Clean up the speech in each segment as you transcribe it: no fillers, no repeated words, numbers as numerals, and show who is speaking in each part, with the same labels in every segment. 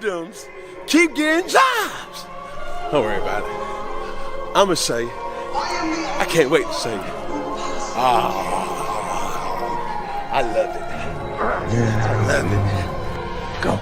Speaker 1: victims keep getting jobs. Don't worry about it. I'm going to say, I can't wait to say it. I love it. I love it. Go.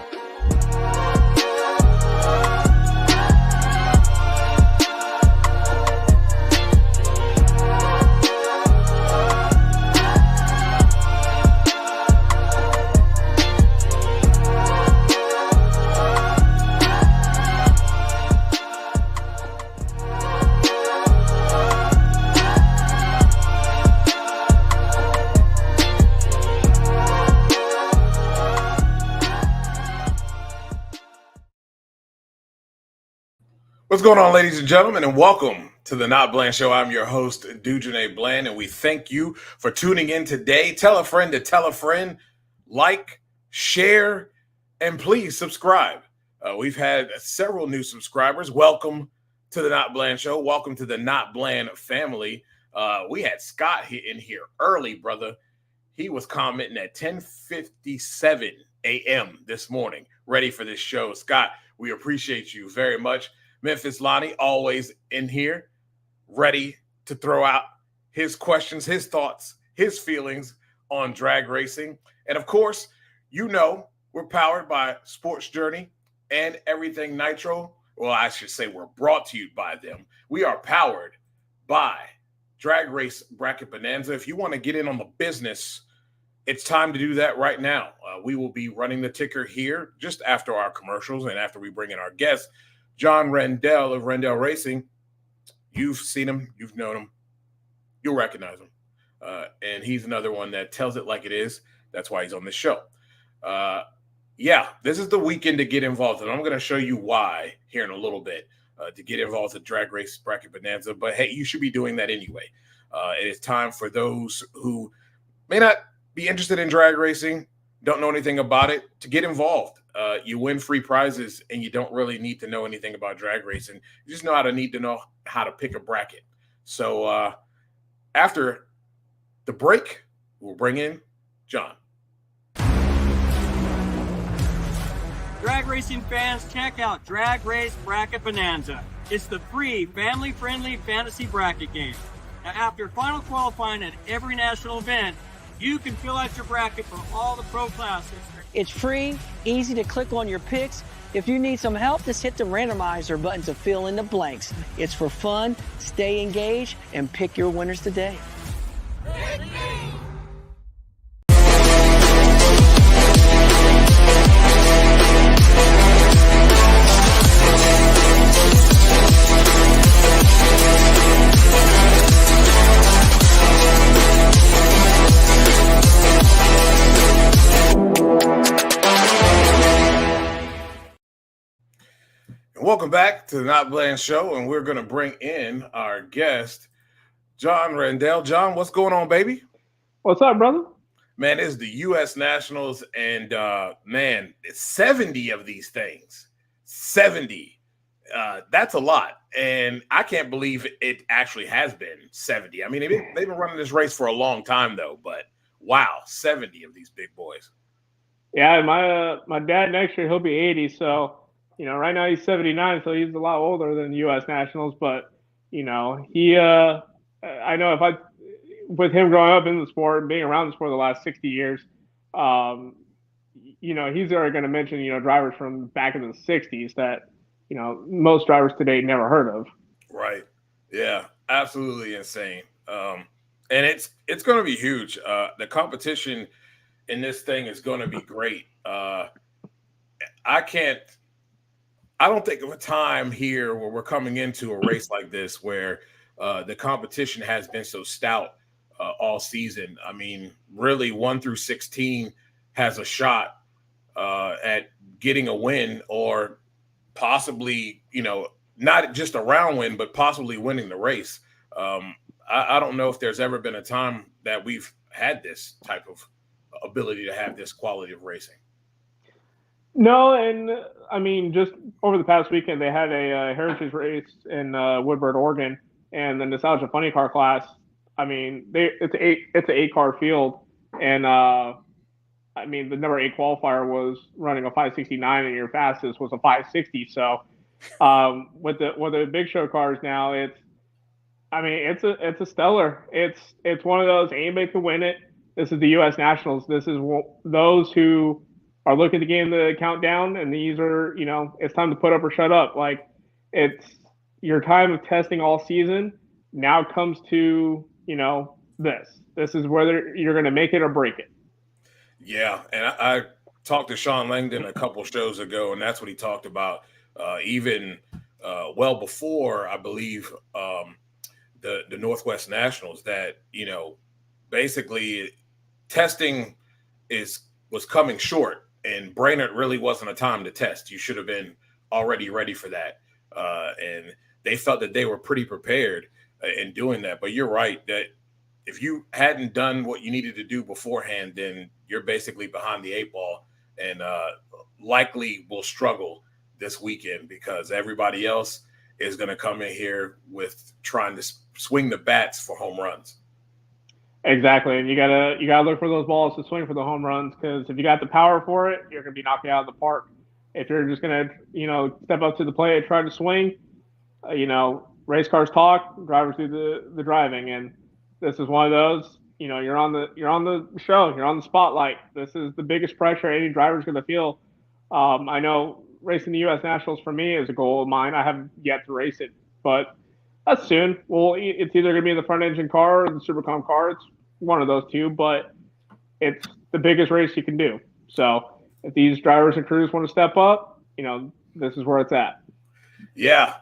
Speaker 2: What's going on, ladies and gentlemen, and welcome to the NotBland Show. I'm your host, Dujane Bland, and we thank you for tuning in today. Tell a friend to tell a friend, like, share, and please subscribe. We've had several new subscribers. Welcome to the NotBland Show. Welcome to the NotBland family. We had Scott in here early, brother. He was commenting at 10:57 a.m. this morning, ready for this show. Scott, we appreciate you very much. Memphis Lonnie, always in here, ready to throw out his questions, his thoughts, his feelings on drag racing. And of course, you know, we're powered by Sports Journey and Everything Nitro. Well, I should say we're brought to you by them. We are powered by Drag Race Bracket Bonanza. If you want to get in on the business, it's time to do that right now. We will be running the ticker here just after our commercials and after we bring in our guests. John Randell of Randell Racing, you've seen him, you've known him, you'll recognize him. And he's another one that tells it like it is. That's why he's on the show. Yeah, this is the weekend to get involved, and I'm going to show you why here in a little bit to get involved with Drag Race Bracket Bonanza. But hey, you should be doing that anyway. It is time for those who may not be interested in drag racing, don't know anything about it, to get involved. You win free prizes, and you don't really need to know anything about drag racing. You just need to know how to pick a bracket. So after the break, we'll bring in John.
Speaker 3: Drag racing fans, check out Drag Race Bracket Bonanza. It's the free, family-friendly fantasy bracket game. Now, after final qualifying at every national event, you can fill out your bracket for all the pro classes.
Speaker 4: It's free, easy to click on your picks. If you need some help, just hit the randomizer button to fill in the blanks. It's for fun, stay engaged, and pick your winners today.
Speaker 2: Welcome back to the NotBland Show, and we're going to bring in our guest, John Randell. John, what's going on, baby?
Speaker 5: What's up, brother?
Speaker 2: Man, it's the U.S. Nationals, and man, it's 70 of these things. 70. That's a lot, and I can't believe it actually has been 70. I mean, they've been running this race for a long time, though, but wow, 70 of these big boys.
Speaker 5: Yeah, my dad next year, he'll be 80, so you know, right now he's 79, so he's a lot older than U.S. Nationals. But you know, I know with him growing up in the sport, being around the sport the last 60 years, you know, he's already going to mention, you know, drivers from back in the 60s that, you know, most drivers today never heard of.
Speaker 2: Right. Yeah, absolutely insane. And it's going to be huge. The competition in this thing is going to be great. I don't think of a time here where we're coming into a race like this where the competition has been so stout all season. I mean, really 1 through 16 has a shot at getting a win, or possibly, you know, not just a round win, but possibly winning the race. I don't know if there's ever been a time that we've had this type of ability to have this quality of racing.
Speaker 5: No, and I mean, just over the past weekend, they had a heritage race in Woodward, Oregon, and the Nostalgia Funny Car class. I mean, it's an 8-car field, and I mean, the number 8 qualifier was running a 569, and your fastest was a 560. So with the big show cars now, it's a stellar. It's one of those, anybody can win it. This is the U.S. Nationals. This is those who are looking to game the countdown, and these are, it's time to put up or shut up. Like, it's your time of testing all season now comes to, this. This is whether you're going to make it or break it.
Speaker 2: Yeah, and I talked to Sean Langdon a couple shows ago, and that's what he talked about. Even well before, I believe, the Northwest Nationals, that basically testing was coming short, and Brainerd really wasn't a time to test. You should have been already ready for that, and they felt that they were pretty prepared in doing that. But you're right that if you hadn't done what you needed to do beforehand, then you're basically behind the 8 ball, and likely will struggle this weekend because everybody else is going to come in here with trying to swing the bats for home runs.
Speaker 5: Exactly, and you gotta look for those balls to swing for the home runs, because if you got the power for it, you're gonna be knocking out of the park. If you're just gonna step up to the plate and try to swing, race cars talk, drivers do the driving, and this is one of those. You're on the show, you're on the spotlight. This is the biggest pressure any driver's gonna feel. I know racing the U.S. Nationals for me is a goal of mine. I haven't yet to race it, but that's soon. Well, it's either going to be the front engine car or the Supercom car. It's one of those two, but it's the biggest race you can do. So if these drivers and crews want to step up, this is where it's at.
Speaker 2: Yeah.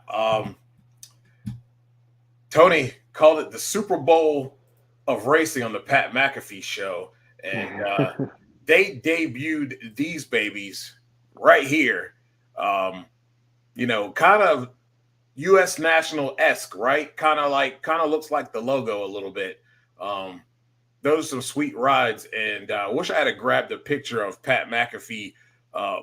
Speaker 2: Tony called it the Super Bowl of racing on the Pat McAfee show. And they debuted these babies right here. Kind of U.S. National-esque, right? Kind of looks like the logo a little bit. Those are some sweet rides, and I wish I had grabbed a picture of Pat McAfee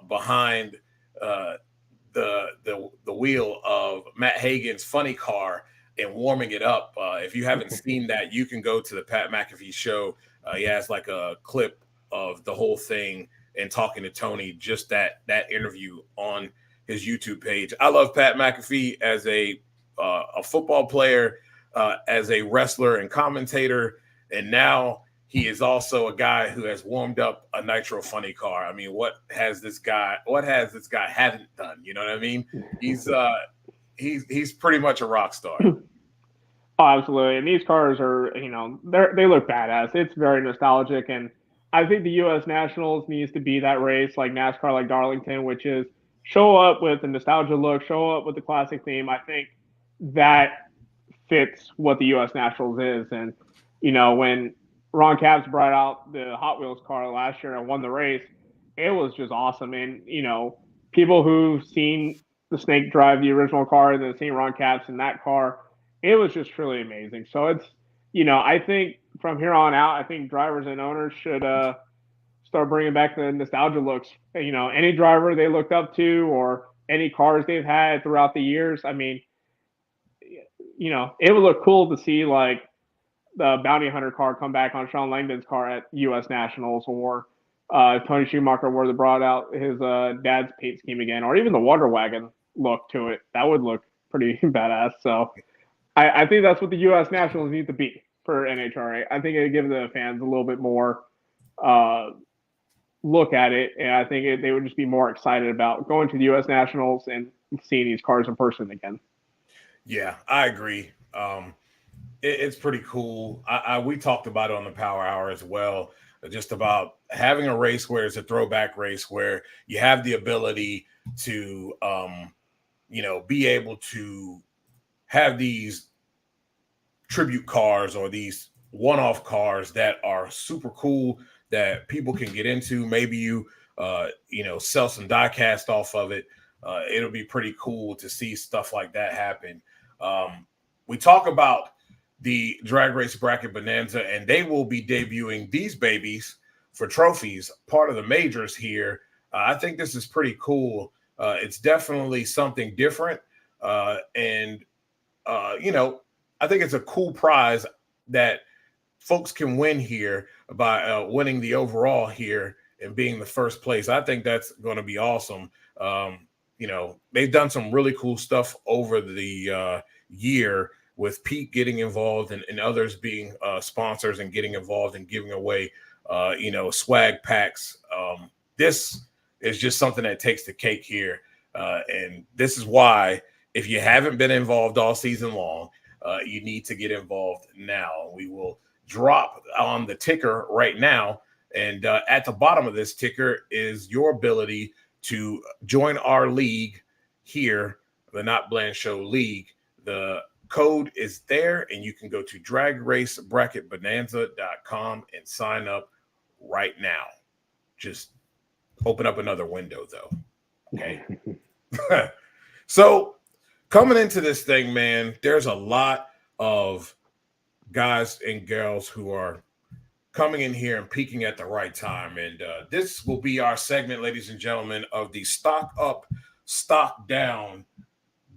Speaker 2: behind the wheel of Matt Hagan's funny car and warming it up. If you haven't seen that, you can go to the Pat McAfee show. He has like a clip of the whole thing and talking to Tony, just that interview on his YouTube page. I love Pat McAfee as a football player, as a wrestler and commentator, and now he is also a guy who has warmed up a nitro funny car. I mean, what has this guy haven't done? You know what I mean? He's pretty much a rock star.
Speaker 5: Oh, absolutely. And these cars are, they look badass. It's very nostalgic, and I think the U.S. Nationals needs to be that race like NASCAR, like Darlington, which is show up with the nostalgia look, show up with the classic theme. I think that fits what the U.S. Nationals is. And, when Ron Capps brought out the Hot Wheels car last year and won the race, it was just awesome. And, people who've seen the Snake drive the original car and then seen Ron Capps in that car, it was just truly amazing. So it's, I think from here on out, I think drivers and owners should start bringing back the nostalgia looks. Any driver they looked up to or any cars they've had throughout the years. I mean, it would look cool to see like the Bounty Hunter car come back on Sean Langdon's car at U.S. Nationals, or Tony Schumacher where they brought out his dad's paint scheme again, or even the Wonder Wagon look to it. That would look pretty badass. So I think that's what the U.S. Nationals need to be for NHRA. I think it would give the fans a little bit more look at it, and I think they would just be more excited about going to the U.S. Nationals and seeing these cars in person again.
Speaker 2: Yeah, I agree. It's pretty cool. We talked about it on the Power Hour as well, just about having a race where it's a throwback race where you have the ability to, be able to have these tribute cars or these one-off cars that are super cool that people can get into. Maybe you sell some die cast off of it. It'll be pretty cool to see stuff like that happen. We talk about the Drag Race Bracket Bonanza, and they will be debuting these babies for trophies, part of the majors here. I think this is pretty cool. It's definitely something different. And I think it's a cool prize that folks can win here by winning the overall here and being the first place. I think that's going to be awesome. They've done some really cool stuff over the year with Pete getting involved and others being sponsors and getting involved and giving away, swag packs. This is just something that takes the cake here. And this is why, if you haven't been involved all season long, you need to get involved now. We will drop on the ticker right now. And at the bottom of this ticker is your ability to join our league here, the NotBland Show League. The code is there, and you can go to dragracebracketbonanza.com and sign up right now. Just open up another window, though. Okay. So coming into this thing, man, there's a lot of guys and girls who are coming in here and peaking at the right time. And this will be our segment, ladies and gentlemen, of the stock up, stock down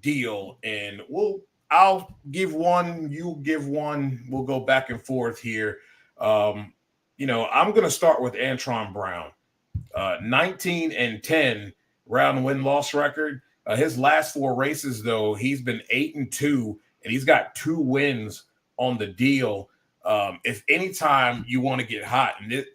Speaker 2: deal. And I'll give one, you give one. We'll go back and forth here. I'm going to start with Antron Brown. 19-10 round win-loss record. His last 4 races, though, he's been 8-2, and he's got 2 wins on the deal. If anytime you want to get hot, and it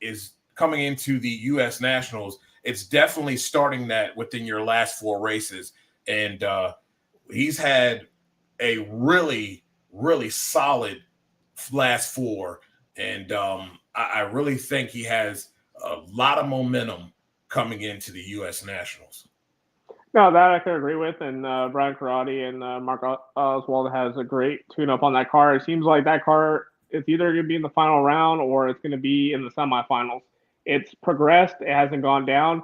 Speaker 2: is coming into the U.S. Nationals, it's definitely starting that within your last 4 races. And he's had a really, really solid last 4. And I really think he has a lot of momentum coming into the U.S. Nationals.
Speaker 5: No, that I can agree with. And Brian Karate and Mark Oswald has a great tune-up on that car. It seems like that car is either going to be in the final round or it's going to be in the semifinals. It's progressed. It hasn't gone down.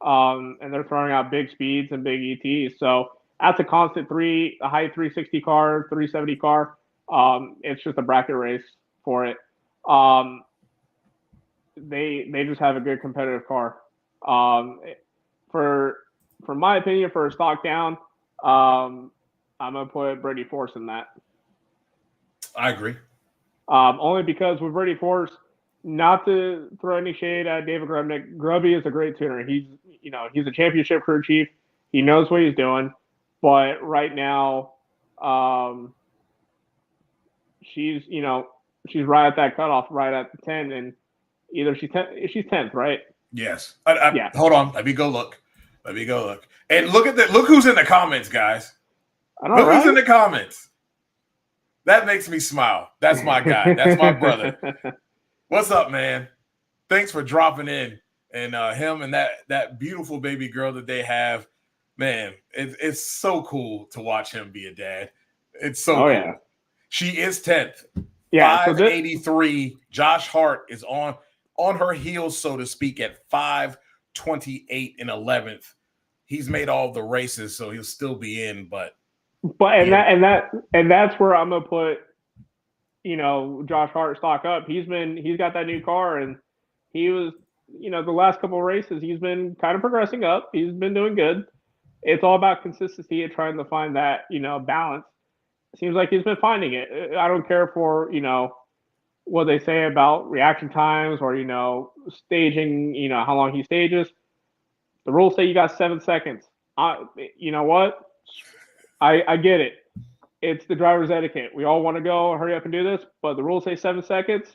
Speaker 5: And they're throwing out big speeds and big ETs. So that's a constant a high 360 car, 370 car. It's just a bracket race for it. They just have a good competitive car. For my opinion, for a stock down, I'm going to put Brady Force in that.
Speaker 2: I agree.
Speaker 5: Only because with Brady Force, not to throw any shade at David Grubnick, Grubby is a great tuner. He's a championship crew chief. He knows what he's doing. But right now, she's right at that cutoff, right at the 10, and either she's 10th, right?
Speaker 2: Yes.
Speaker 5: Yeah.
Speaker 2: Hold on. Let me go look. And look who's in the comments, guys. Who's in the comments. That makes me smile. That's my guy. That's my brother. What's up, man? Thanks for dropping in. And him and that beautiful baby girl that they have, man, it's so cool to watch him be a dad. It's so cool. Yeah. She is 10th. Yeah. 583. Josh Hart is on her heels, so to speak, at 528 and 11th. He's made all the races, so he'll still be in, but that's where I'm gonna put, Josh Hart stock up. He's got that new car, and he was, the last couple of races, he's been kind of progressing up. He's been doing good. It's all about consistency and trying to find that, balance. It seems like he's been finding it. I don't care for, what they say about reaction times or, staging, how long he stages. The rules say you got 7 seconds. You know what? I get it. It's the driver's etiquette. We all want to go hurry up and do this, but the rules say 7 seconds.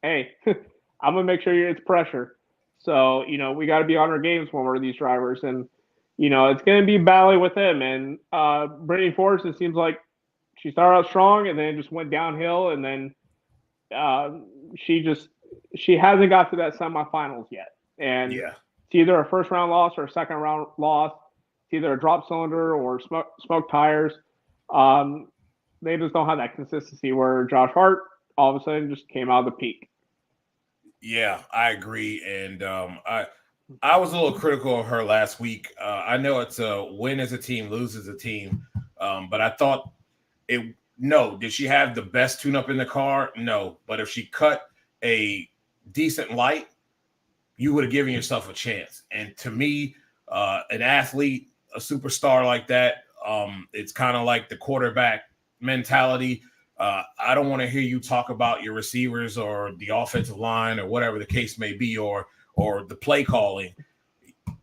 Speaker 2: Hey, I'm going to make sure it's pressure. So, we got to be on our games when we're these drivers. And, it's going to be battling with him. And Brittany Force, it seems like she started out strong and then just went downhill. And then she hasn't got to that semifinals yet. And it's either a first round loss or a second round loss. It's either a drop cylinder or smoke tires. They just don't have that consistency where Josh Hart all of a sudden just came out of the peak. Yeah, I agree. And I was a little critical of her last week. I know it's a win as a team, lose as a team. But I thought did she have the best tune-up in the car? No. But if she cut a decent light, you would have given yourself a chance. And to me, an athlete, a superstar like that, it's kind of like the quarterback mentality. I don't want to hear you talk about your receivers or the offensive line or whatever the case may be, or or the play calling,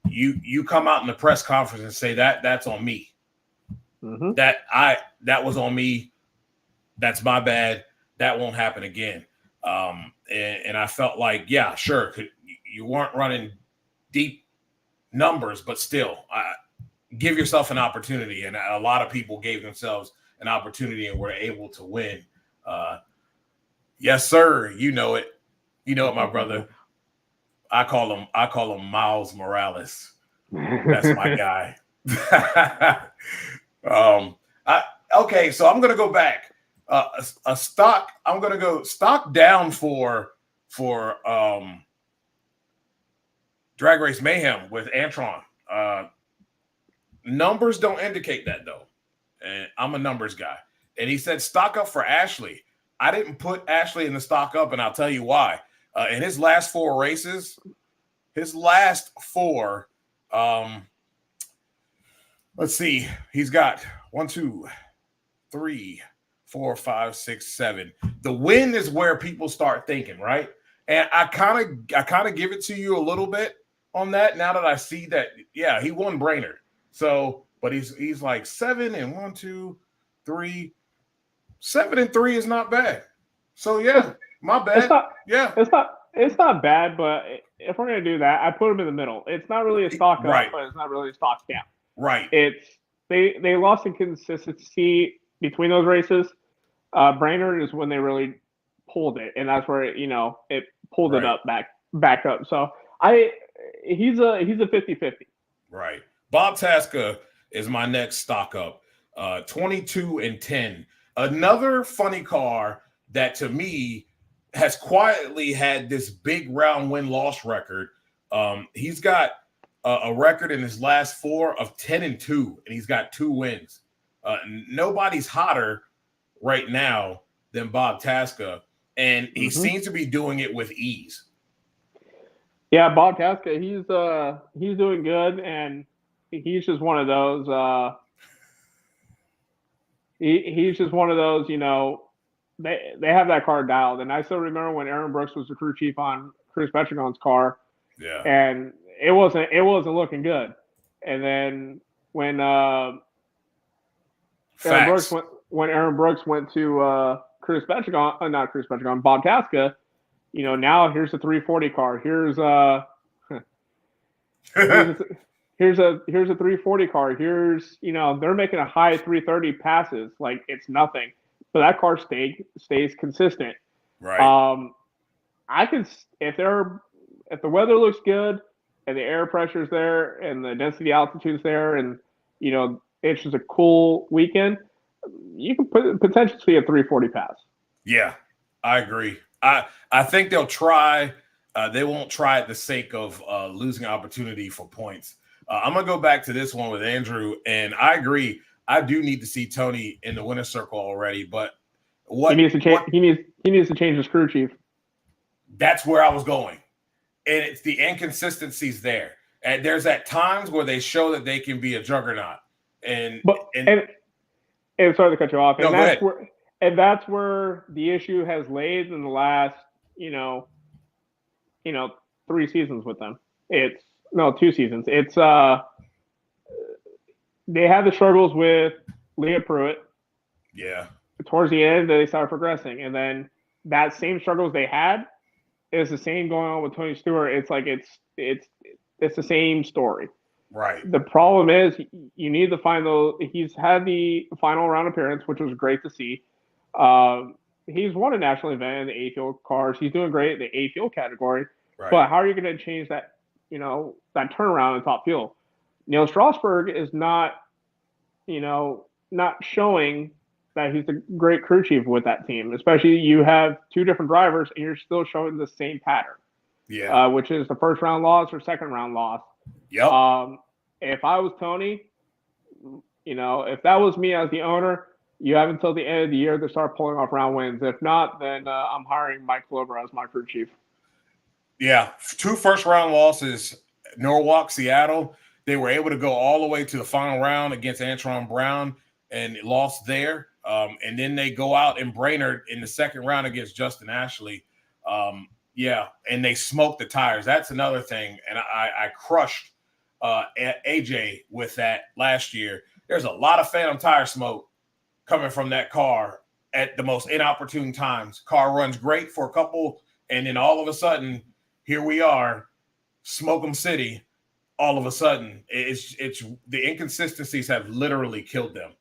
Speaker 2: you come out in the press conference and say that's on me.
Speaker 5: Mm-hmm.
Speaker 2: That was on me. That's my bad. That won't happen again. And I felt like, yeah, sure, you weren't running deep numbers, but still, give yourself an opportunity. And a lot of people gave themselves an opportunity and were able to win. Yes, sir. You know it. You know it, my brother. I call him Miles Morales. That's my guy. Okay, so I'm gonna go back. A stock. I'm gonna go stock down for Drag Race Mayhem with Antron. Numbers don't indicate that though, and I'm a numbers guy. And he said stock up for Ashley. I didn't put Ashley in the stock up, and I'll tell you why. In his last 4 races, let's see, he's got 1, 2, 3, 4, 5, 6, 7. The win is where people start thinking, right? And I kind of give it to you a little bit on that now that I see that, yeah, he won Brainerd. So, but he's like 7 and 1, 2, 3. 7 and 3 is not bad. So yeah, my bad.
Speaker 5: It's not bad, but if we're gonna do that, I put him in the middle. It's not really a stock up,
Speaker 2: right,
Speaker 5: but it's not really a stock down.
Speaker 2: Right.
Speaker 5: It's they lost in consistency between those races. Brainerd is when they really pulled it, and that's where it pulled it up back up. So he's a 50-50.
Speaker 2: Right. Bob Tasca is my next stock up. 22 and 10. Another funny car that to me has quietly had this big round win-loss record. He's got a record in his last 4 of 10 and 2, and he's got 2 wins. Nobody's hotter right now than Bob Tasca, and he seems to be doing it with ease.
Speaker 5: Yeah, Bob Tasca, he's doing good, and he's just one of those. He's just one of those. They have that car dialed, and I still remember when Aaron Brooks was the crew chief on Chris Petragon's car.
Speaker 2: Yeah,
Speaker 5: and it wasn't looking good. And then when Aaron Brooks went to Bob Tasca, now here's a 340 car. Here's a 340 car. They're making a high 330 passes like it's nothing, but that car stays consistent.
Speaker 2: Right.
Speaker 5: If the weather looks good and the air pressure's there and the density altitude's there and it's just a cool weekend, you can potentially see a 340 pass.
Speaker 2: Yeah, I agree. I think they'll try. They won't try at the sake of losing opportunity for points. I'm gonna go back to this one with Andrew, and I agree. I do need to see Tony in the winner's circle already, but
Speaker 5: he needs to change. He needs to change his crew chief.
Speaker 2: That's where I was going, and it's the inconsistencies there. And there's at times where they show that they can be a juggernaut, and
Speaker 5: sorry to cut you off.
Speaker 2: No,
Speaker 5: That's where the issue has laid in the last 3 seasons with them. 2 seasons. It's they had the struggles with Leah Pruitt.
Speaker 2: Yeah.
Speaker 5: Towards the end, they started progressing, and then that same struggles they had is the same going on with Tony Stewart. It's like it's the same story.
Speaker 2: Right.
Speaker 5: The problem is you need to find those. He's had the final round appearance, which was great to see. He's won a national event in the A field cars. He's doing great in the A field category.
Speaker 2: Right.
Speaker 5: But how are you going to change that? That turnaround in top fuel. Neil Strasberg is not showing that he's a great crew chief with that team. Especially you have 2 different drivers and you're still showing the same pattern.
Speaker 2: Yeah.
Speaker 5: Which is the first round loss or second round loss.
Speaker 2: Yep.
Speaker 5: If I was Tony, if that was me as the owner, you have until the end of the year to start pulling off round wins. If not, then I'm hiring Mike Clover as my crew chief.
Speaker 2: Yeah, 2 first-round losses, Norwalk, Seattle. They were able to go all the way to the final round against Antron Brown and lost there. And then they go out in Brainerd in the second round against Justin Ashley. Yeah, and they smoke the tires. That's another thing. And I crushed AJ with that last year. There's a lot of phantom tire smoke coming from that car at the most inopportune times. Car runs great for a couple, and then all of a sudden, here we are, Smoke'em City. All of a sudden, it's the inconsistencies have literally killed them.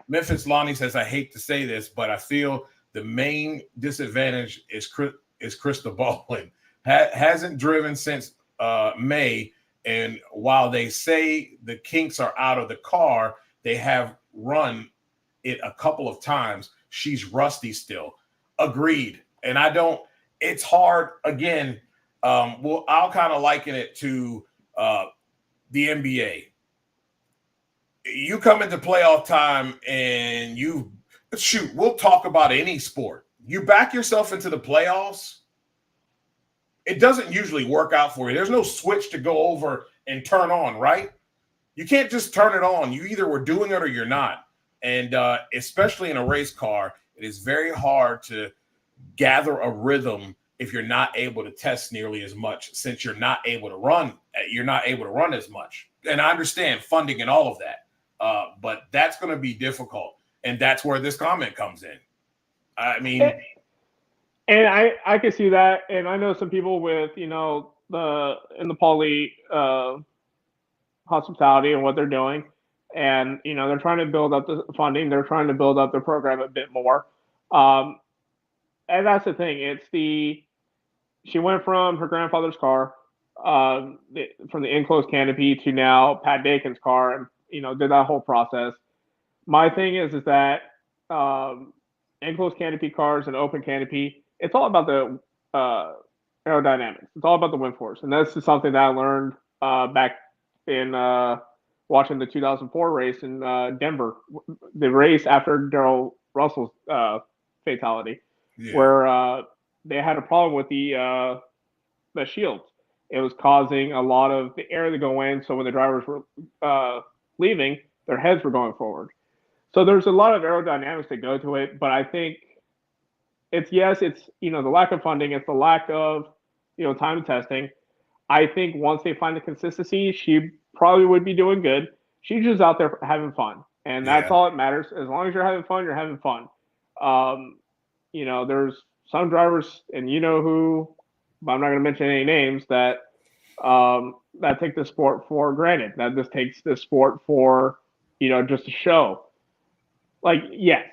Speaker 2: Memphis Lonnie says, I hate to say this, but I feel the main disadvantage is Krista Baldwin. Hasn't driven since May, and while they say the kinks are out of the car, they have run it a couple of times. She's rusty still. Agreed. And it's hard again. Well, I'll kind of liken it to the NBA. You come into playoff time and we'll talk about any sport. You back yourself into the playoffs, it doesn't usually work out for you. There's no switch to go over and turn on, right? You can't just turn it on. You either were doing it or you're not. And especially in a race car, it is very hard to gather a rhythm if you're not able to test nearly as much, since you're not able to run as much. And I understand funding and all of that, but that's going to be difficult. And that's where this comment comes in. I mean,
Speaker 5: and I can see that. And I know some people with, in the poly hospitality and what they're doing. And, they're trying to build up the funding. They're trying to build up their program a bit more. And that's the thing. She went from her grandfather's car, from the enclosed canopy, to now Pat Dakin's car, and, did that whole process. My thing is that enclosed canopy cars and open canopy, it's all about the aerodynamics. It's all about the wind force. And this is something that I learned back in watching the 2004 race in Denver, the race after Darrell Russell's fatality, where they had a problem with the shields. It was causing a lot of the air to go in. So when the drivers were leaving, their heads were going forward. So there's a lot of aerodynamics that go to it. But I think it's the lack of funding. It's the lack of, time testing. I think once they find the consistency, she probably would be doing good. She's just out there having fun. And that's all that matters. As long as you're having fun, you're having fun. There's some drivers, and who, but I'm not going to mention any names, that take the sport for granted. That just takes the sport for, just a show. Like, yes,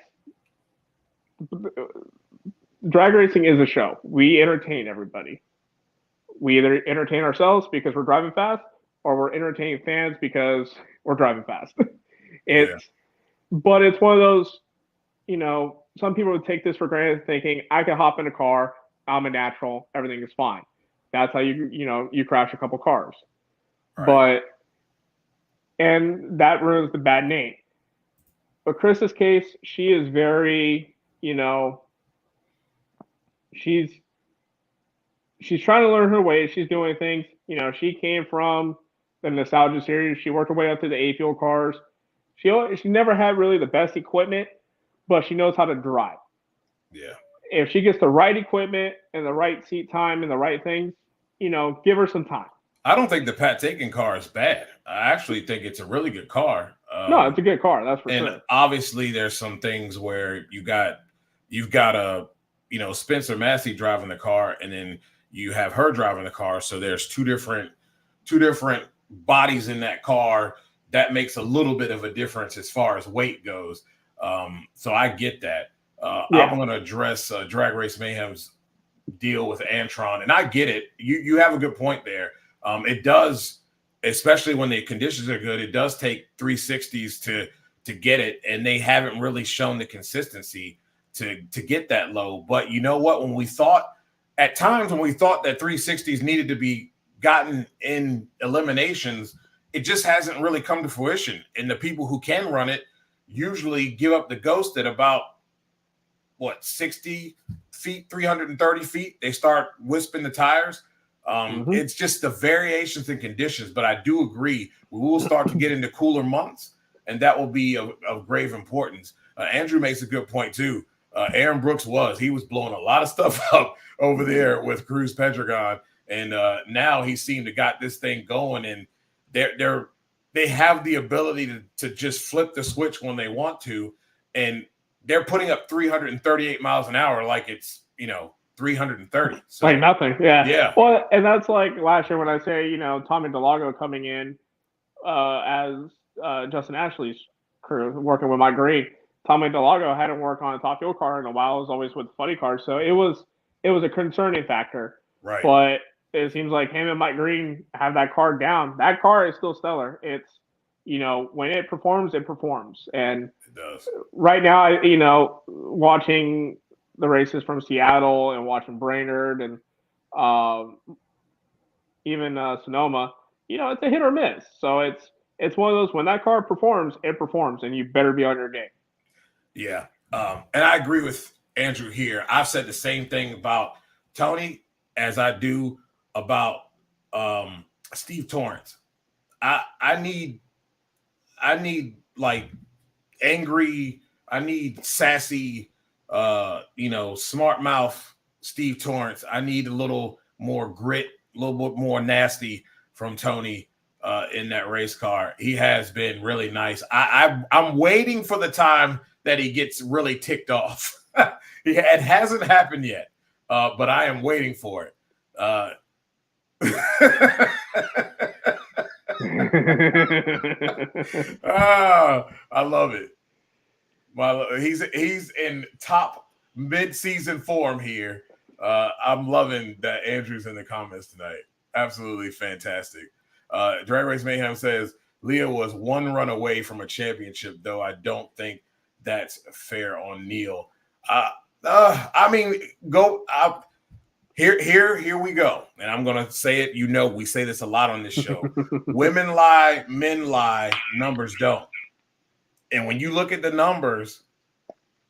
Speaker 5: drag racing is a show. We entertain everybody. We either entertain ourselves because we're driving fast, or we're entertaining fans because we're driving fast. But it's one of those, some people would take this for granted, thinking I can hop in a car, I'm a natural, everything is fine. That's how you crash a couple cars. Right. And that ruins the bad name. But Chris's case, she is very, she's trying to learn her ways. She's doing things. She came from the Nostalgia series. She worked her way up to the A-Fuel cars. She never had really the best equipment, but she knows how to drive.
Speaker 2: Yeah.
Speaker 5: If she gets the right equipment and the right seat time and the right things, give her some time.
Speaker 2: I don't think the Pat Taken car is bad. I actually think it's a really good car.
Speaker 5: No, it's a good car. That's for sure.
Speaker 2: And obviously, there's some things where you've got a Spencer Massey driving the car, and then you have her driving the car. So there's two different bodies in that car. That makes a little bit of a difference as far as weight goes. So I get that. I'm going to address Drag Race Mayhem's deal with Antron, and I get it. You have a good point there. It does, especially when the conditions are good, it does take 360s to get it, and they haven't really shown the consistency to get that low. But you know what? When we thought that 360s needed to be gotten in eliminations, it just hasn't really come to fruition. And the people who can run it usually give up the ghost at about 60 feet, 330 feet. They start wisping the tires. It's just the variations in conditions, but I do agree we will start to get into cooler months, and that will be of grave importance. Andrew makes a good point too. Aaron Brooks he was blowing a lot of stuff up over there with Cruz Pedregon, and now he seemed to got this thing going, and they have the ability to just flip the switch when they want to, and they're putting up 338 miles an hour like it's 330. So,
Speaker 5: like nothing. Yeah.
Speaker 2: Yeah.
Speaker 5: Well, and that's like last year when I say, Tommy DeLago coming in as Justin Ashley's crew, working with Mike Green. Tommy DeLago hadn't worked on a top fuel car in a while. It was always with funny cars. So it was a concerning factor.
Speaker 2: Right.
Speaker 5: But it seems like him and Mike Green have that car down. That car is still stellar. It's, when it performs, it performs. And
Speaker 2: it does.
Speaker 5: Right now, watching the races from Seattle and watching Brainerd and even Sonoma, it's a hit or miss. So it's one of those, when that car performs, it performs, and you better be on your game.
Speaker 2: Yeah. And I agree with Andrew here. I've said the same thing about Tony as I do about Steve Torrance. I need like angry, I need sassy, smart mouth Steve Torrance. I need a little more grit, a little bit more nasty from Tony in that race car. He has been really nice. I'm waiting for the time that he gets really ticked off. It hasn't happened yet, but I am waiting for it. I love it. He's in top mid-season form here. I'm loving that Andrew's in the comments tonight. Absolutely fantastic. Drag Race Mayhem says Leah was one run away from a championship, though I don't think that's fair on Neil. I mean, here we go. And I'm going to say it. We say this a lot on this show. Women lie, men lie, numbers don't. And when you look at the numbers,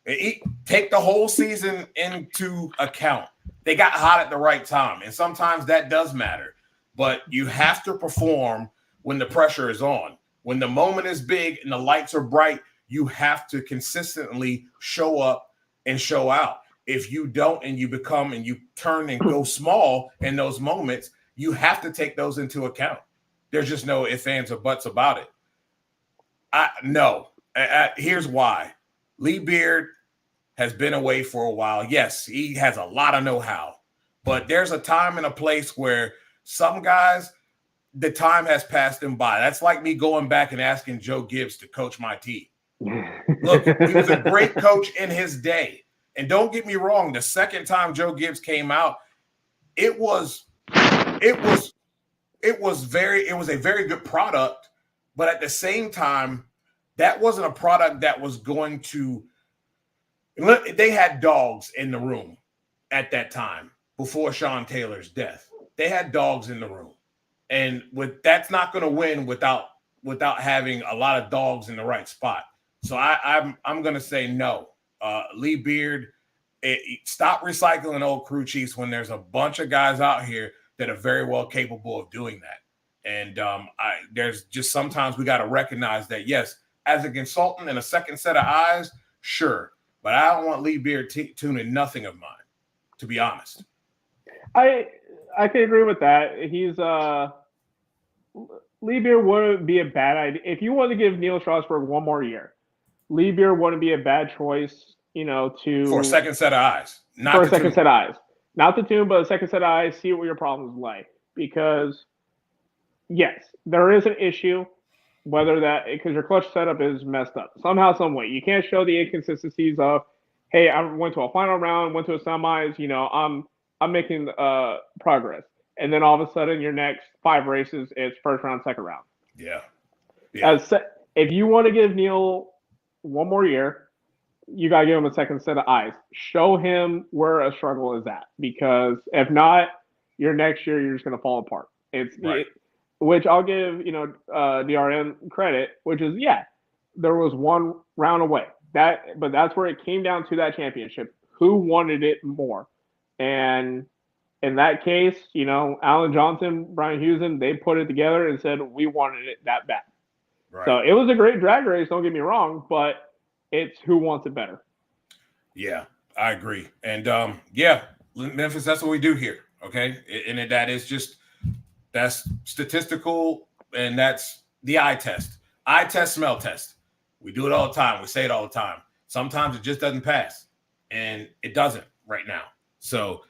Speaker 2: take the whole season into account. They got hot at the right time. And sometimes that does matter. But you have to perform when the pressure is on. When the moment is big and the lights are bright, you have to consistently show up and show out. If you don't and you turn and go small in those moments, you have to take those into account. There's just no ifs, ands, or buts about it. No. Here's why. Lee Beard has been away for a while. Yes, he has a lot of know-how. But there's a time and a place where some guys, the time has passed them by. That's like me going back and asking Joe Gibbs to coach my team. Look, he was a great coach in his day. And don't get me wrong, the second time Joe Gibbs came out, it was a very good product, but at the same time, that wasn't a product that was going to they had dogs in the room at that time before Sean Taylor's death. They had dogs in the room. And that's not going to win without having a lot of dogs in the right spot. So I'm going to say no. Lee Beard, stop recycling old crew chiefs when there's a bunch of guys out here that are very well capable of doing that. And there's just sometimes we got to recognize that, yes, as a consultant and a second set of eyes, sure. But I don't want Lee Beard tuning nothing of mine, to be honest.
Speaker 5: I can agree with that. He's Lee Beard wouldn't be a bad idea. If you want to give Neil Strasberg one more year, Lee Beard wouldn't be a bad choice, for
Speaker 2: a second set of eyes.
Speaker 5: Set of eyes. Not the tune, but a second set of eyes, see what your problems lie. Because, yes, there is an issue, because your clutch setup is messed up. Somehow, some way. You can't show the inconsistencies of, hey, I went to a final round, went to a semis, I'm making progress. And then all of a sudden, your next 5 races, it's first round, second round.
Speaker 2: Yeah.
Speaker 5: If you want to give Neil one more year, you got to give him a second set of eyes. Show him where a struggle is at. Because if not, your next year, you're just going to fall apart. Which I'll give, DRN credit, which is, there was one round away. But that's where it came down to that championship. Who wanted it more? And in that case, Alan Johnson, Brian Hewson, they put it together and said, we wanted it that bad.
Speaker 2: Right.
Speaker 5: So it was a great drag race, don't get me wrong, but it's who wants it better.
Speaker 2: Yeah. I agree. And Memphis, that's what we do here. Okay. And that is just, that's statistical, and that's the eye test. Eye test, smell test. We do it all the time. We say it all the time. Sometimes it just doesn't pass, and it doesn't right now. So,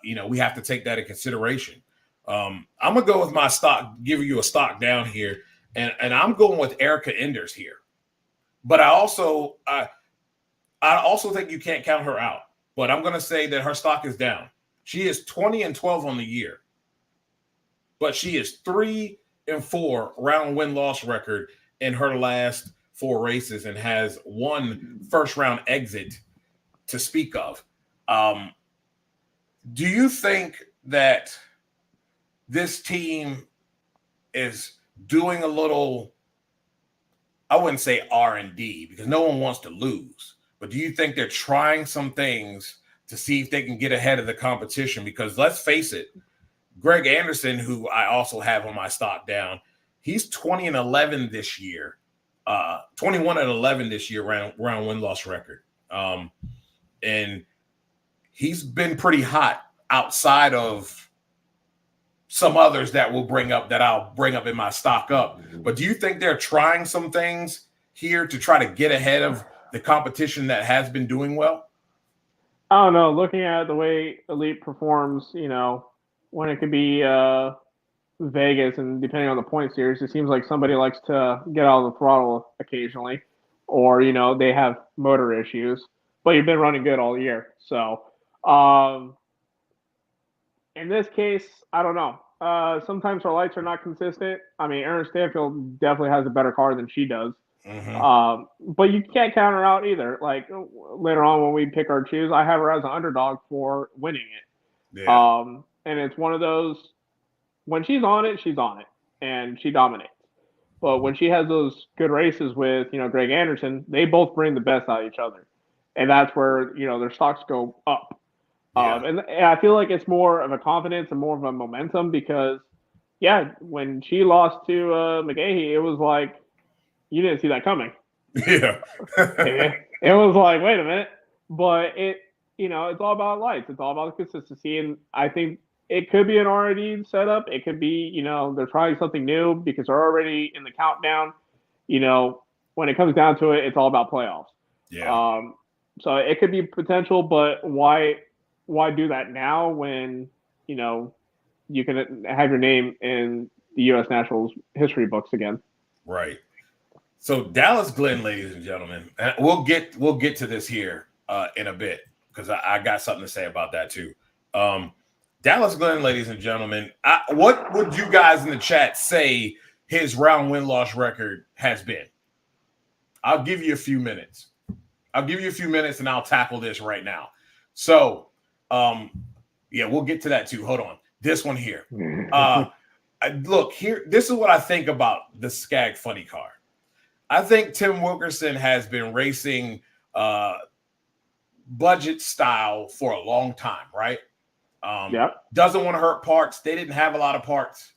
Speaker 2: we have to take that in consideration. I'm going to go with my stock, give you a stock down here, and I'm going with Erica Enders here. But I also think you can't count her out. But I'm going to say that her stock is down. She is 20-12 on the year, but she is 3-4 round win-loss record in her last 4 races and has 1 first-round exit to speak of. Do you think that this team is doing a little, I wouldn't say R&D because no one wants to lose, but do you think they're trying some things to see if they can get ahead of the competition? Because let's face it, Greg Anderson, who I also have on my stock down, he's 20-11 this year, 21-11 this year round win-loss record. And he's been pretty hot outside of some others that I'll bring up in my stock up. But do you think they're trying some things here to try to get ahead of the competition that has been doing well?
Speaker 5: I don't know. Looking at the way Elite performs, when it could be Vegas and depending on the point series, it seems like somebody likes to get out of the throttle occasionally, or, they have motor issues, but you've been running good all year. So, in this case, I don't know. Sometimes her lights are not consistent. I mean, Erin Stanfield definitely has a better car than she does.
Speaker 2: Mm-hmm.
Speaker 5: But you can't count her out either. Like later on when we pick our choose, I have her as an underdog for winning it.
Speaker 2: Yeah.
Speaker 5: And it's one of those, when she's on it, and she dominates. But when she has those good races with, Greg Anderson, they both bring the best out of each other. And that's where, their stocks go up.
Speaker 2: Yeah.
Speaker 5: And I feel like it's more of a confidence and more of a momentum because, when she lost to McGahee, it was like, you didn't see that coming.
Speaker 2: Yeah.
Speaker 5: It was like, wait a minute. But it's all about lights. It's all about consistency. And I think it could be an R&D setup. It could be, they're trying something new because they're already in the countdown. When it comes down to it, it's all about playoffs.
Speaker 2: Yeah.
Speaker 5: So it could be potential, but why do that now when, you can have your name in the U.S. Nationals history books again?
Speaker 2: Right. So Dallas Glenn, ladies and gentlemen, and we'll get to this here in a bit because I got something to say about that too. Dallas Glenn, ladies and gentlemen, what would you guys in the chat say his round win-loss record has been? I'll give you a few minutes. And I'll tackle this right now. So, we'll get to that too. Hold on. This one here. Look here. This is what I think about the Skag Funny car. I think Tim Wilkerson has been racing budget style for a long time, right? Doesn't want to hurt parts. They didn't have a lot of parts,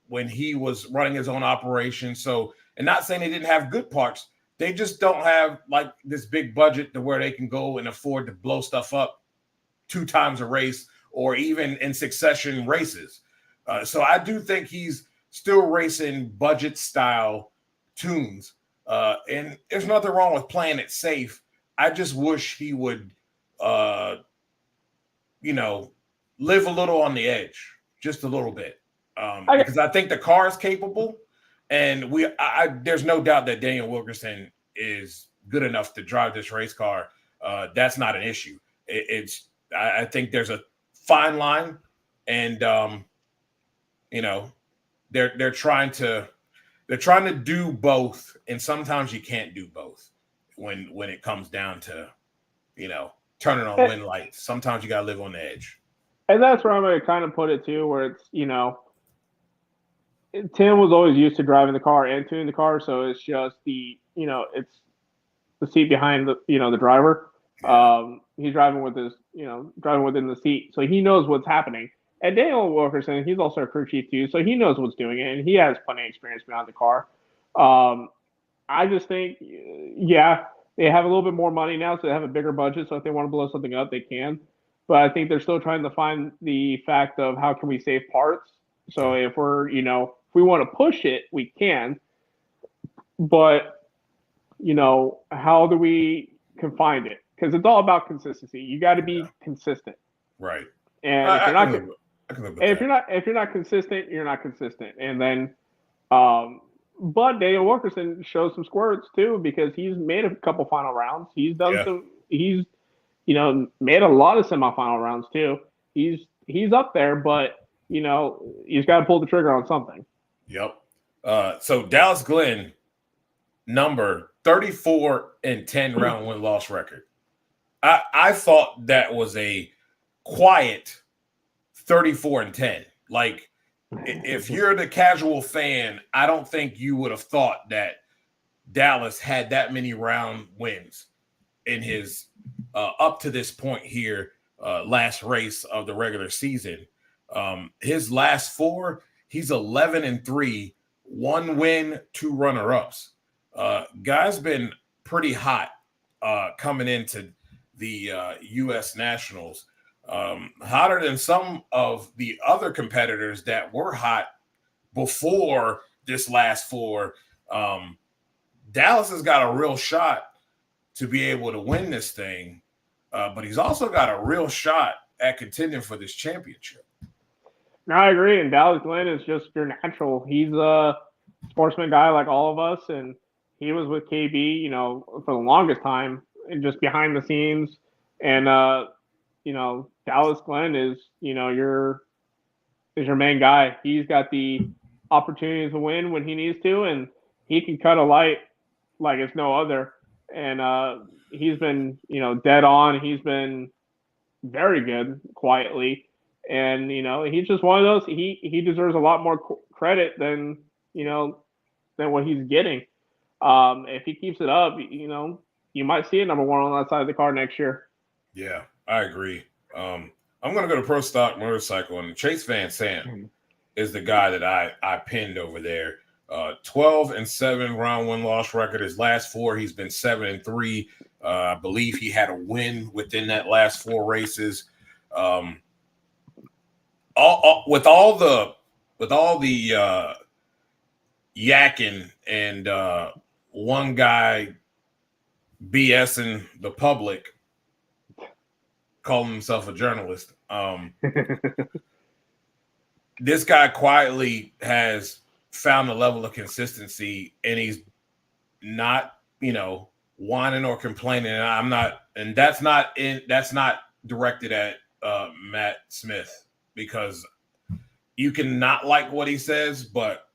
Speaker 2: when he was running his own operation. So, and not saying they didn't have good parts. They just don't have like this big budget to where they can go and afford to blow stuff up 2 times a race or even in succession races. So I do think he's still racing budget style tunes. And there's nothing wrong with playing it safe. I just wish he would, live a little on the edge, just a little bit. Because I think the car is capable. And there's no doubt that Daniel Wilkerson is good enough to drive this race car. That's not an issue. I think there's a fine line, and they're trying to do both, and sometimes you can't do both when it comes down to turning on win lights. Sometimes you gotta live on the edge.
Speaker 5: And that's where I'm going to kind of put it too, where it's Tim was always used to driving the car and tuning the car, so it's just it's the seat behind the driver. He's driving with driving within the seat, so he knows what's happening. And Daniel Wilkerson, he's also a crew chief too, so he knows what's doing it, and he has plenty of experience behind the car. I just think, They have a little bit more money now, so they have a bigger budget. So if they want to blow something up, they can. But I think they're still trying to find the fact of how can we save parts. So if we're, if we want to push it, we can. But, how do we confine it? Because it's all about consistency. You got to be consistent.
Speaker 2: Right.
Speaker 5: And if you're not, if you're not consistent, you're not consistent. And then, but Daniel Wilkerson shows some squirts too because he's made a couple final rounds. He's done some. He's made a lot of semifinal rounds too. He's up there, but he's got to pull the trigger on something.
Speaker 2: Yep. So Dallas Glenn, number 34-10 round win-loss record. I thought that was a quiet 34-10. Like, if you're the casual fan, I don't think you would have thought that Dallas had that many round wins in his up to this point here, last race of the regular season. His last 4, he's 11-3, 1 win, 2 runner-ups. Guy's been pretty hot coming into the U.S. Nationals. Hotter than some of the other competitors that were hot before this last 4. Dallas has got a real shot to be able to win this thing, but he's also got a real shot at contending for this championship.
Speaker 5: No, I agree. And Dallas Glenn is just your natural. He's a sportsman guy like all of us, and he was with KB, for the longest time, and just behind the scenes. And Dallas Glenn is, your main guy. He's got the opportunity to win when he needs to, and he can cut a light like it's no other. And he's been, dead on. He's been very good quietly. And, he's just one of those. He deserves a lot more credit than what he's getting. If he keeps it up, you might see a number 1 on that side of the car next year.
Speaker 2: Yeah, I agree. I'm going to go to Pro Stock Motorcycle, and Chase Van Sant is the guy that I pinned over there. 12-7 round win-loss record. His last 4, he's been 7-3. I believe he had a win within that last 4 races. With all the yakking and one guy BSing the public, calling himself a journalist. This guy quietly has found a level of consistency, and he's not, whining or complaining. And that's not directed at Matt Smith, because you can not like what he says, but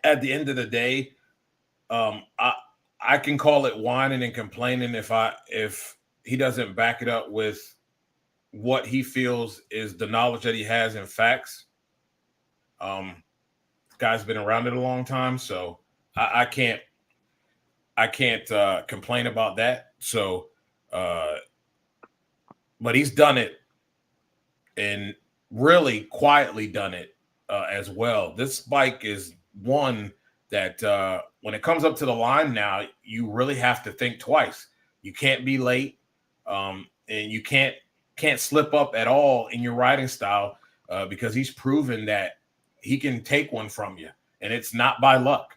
Speaker 2: at the end of the day, I can call it whining and complaining if he doesn't back it up with what he feels is the knowledge that he has in facts. Guy's been around it a long time, so I can't complain about that. So, but he's done it, and really quietly done it as well. This bike is one that when it comes up to the line now, you really have to think twice. You can't be late, and you can't slip up at all in your riding style because he's proven that he can take one from you, and it's not by luck.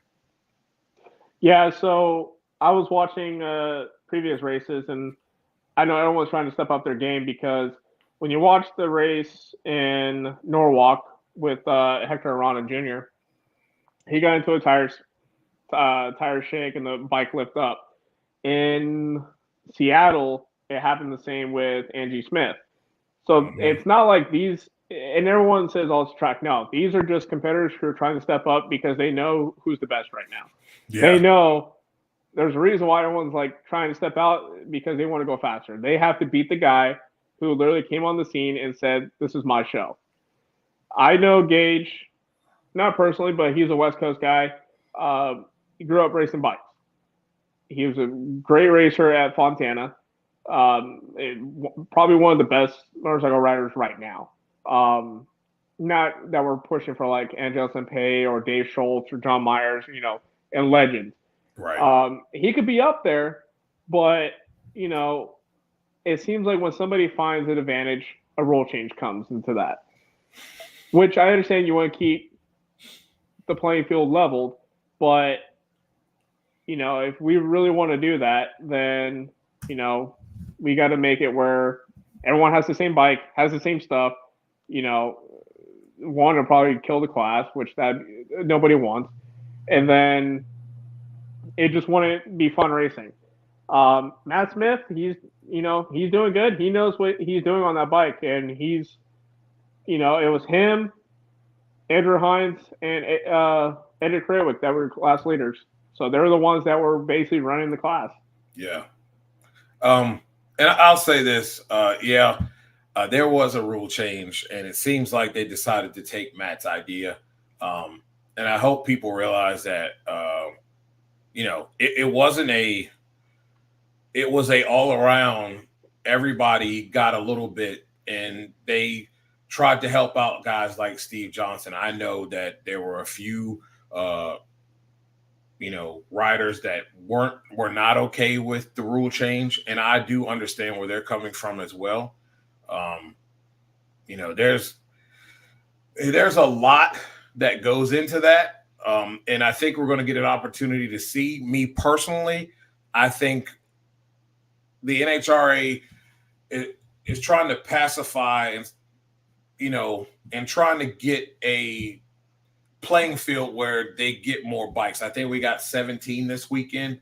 Speaker 5: Yeah, so I was watching previous races, and I know everyone's trying to step up their game, because when you watch the race in Norwalk with Hector Arana Jr., he got into a tire shake and the bike lift up. In Seattle, it happened the same with Angie Smith. So it's not like these, and everyone says, oh, it's track. No, these are just competitors who are trying to step up because they know who's the best right now. Yeah. They know there's a reason why everyone's like trying to step out, because they want to go faster. They have to beat the guy who literally came on the scene and said, this is my show. I know Gage, not personally, but he's a West Coast guy. He grew up racing bikes. He was a great racer at Fontana. Probably one of the best motorcycle riders right now. Not that we're pushing for like Angel Sampey or Dave Schultz or John Myers, and legends.
Speaker 2: Right.
Speaker 5: He could be up there, But, you know, it seems like when somebody finds an advantage, a rule change comes into that. Which I understand you want to keep the playing field leveled, but you know, if we really want to do that, then you know, we got to make it where everyone has the same bike, has the same stuff. You know, one will probably kill the class, which that nobody wants, and then it just wouldn't be fun racing. Matt Smith, he's doing good. He knows what he's doing on that bike, and he's it was him, Andrew Hines, and Edric Krawick that were class leaders. So they're the ones that were basically running the class.
Speaker 2: Yeah. And I'll say this. There was a rule change, and it seems like they decided to take Matt's idea. And I hope people realize that, it was a all around, everybody got a little bit, and they tried to help out guys like Steve Johnson. I know that there were a few, riders that were not okay with the rule change, and I do understand where they're coming from as well. There's a lot that goes into that, and I think we're going to get an opportunity to see. Me personally, I think the NHRA is trying to pacify and trying to get a playing field where they get more bikes. I think we got 17 this weekend